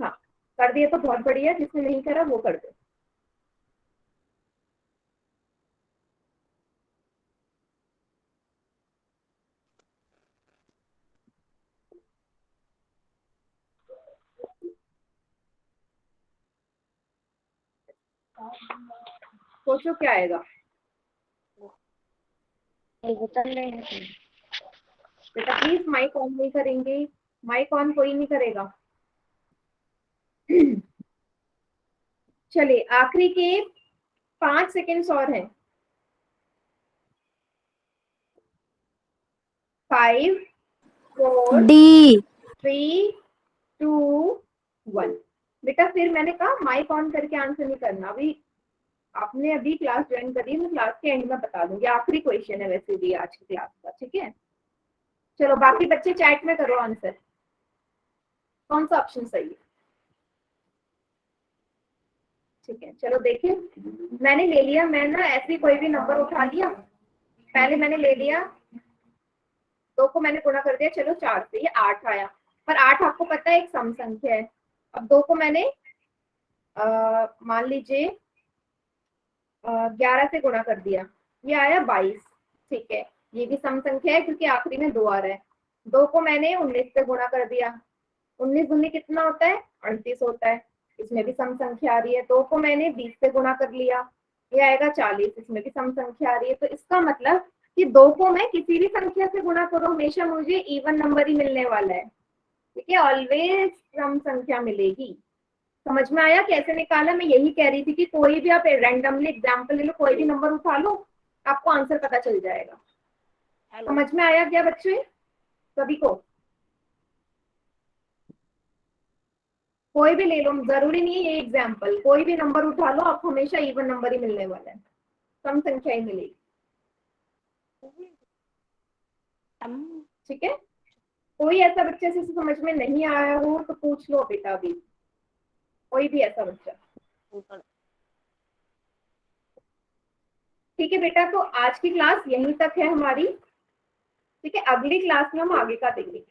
हाँ कर दिए तो बहुत बढ़िया, जिसने नहीं करा वो कर दो। सोचो क्या आएगा। बेटा प्लीज माइक ऑन नहीं करेंगे, माइक ऑन कोई नहीं करेगा। चलिए आखिरी के 5 सेकेंड्स और हैं। 5 4 डी 3 2 1। बेटा फिर मैंने कहा माइक ऑन करके आंसर नहीं करना। अभी आपने अभी क्लास ज्वाइन करी है, मैं क्लास के एंड में बता दूंगी। आखिरी क्वेश्चन है वैसे भी आज की क्लास का, ठीक है। चलो बाकी बच्चे चैट में करो आंसर, कौन सा ऑप्शन सही है। ठीक है चलो देखिए, मैंने ले लिया, मैं ना ऐसे कोई भी नंबर उठा लिया। पहले मैंने ले लिया 2 को मैंने गुणा कर दिया, चलो 4 से, ये 8 आया। पर 8 आपको पता है एक सम संख्या है। अब 2 को मैंने मान लीजिए 11 से गुणा कर दिया, ये आया 22। ठीक है, ये भी सम संख्या है क्योंकि आखिरी में 2 आ रहा है। 2 को मैंने 19 से गुणा कर दिया, 19 दूनी कितना होता है, 38 होता है, इसमें भी सम संख्या आ रही है। 2 को मैंने 20 से गुणा कर लिया, ये आएगा 40, इसमें भी सम संख्या आ रही है। तो इसका मतलब कि 2 को मैं किसी भी संख्या से गुणा करूं हमेशा मुझे इवन नंबर ही मिलने वाला है। ठीक है, ऑलवेज सम संख्या मिलेगी। समझ में आया कैसे निकाला? मैं यही कह रही थी कि कोई भी आप रैंडमली एग्जांपल ले लो, कोई भी नंबर उठा लो, आपको आंसर पता चल जाएगा। समझ में आया क्या बच्चे सभी को? कोई भी ले लो, जरूरी नहीं है ये एग्जांपल, कोई भी नंबर उठा लो, आपको हमेशा इवन नंबर ही मिलने वाला है, सम संख्या ही मिलेगी। ठीक है, कोई ऐसा बच्चा जिसे समझ में नहीं आया हो तो पूछ लो बेटा अभी, कोई भी ऐसा बच्चा। ठीक है बेटा, तो आज की क्लास यहीं तक है हमारी। ठीक है, अगली क्लास में हम आगे का देखेंगे।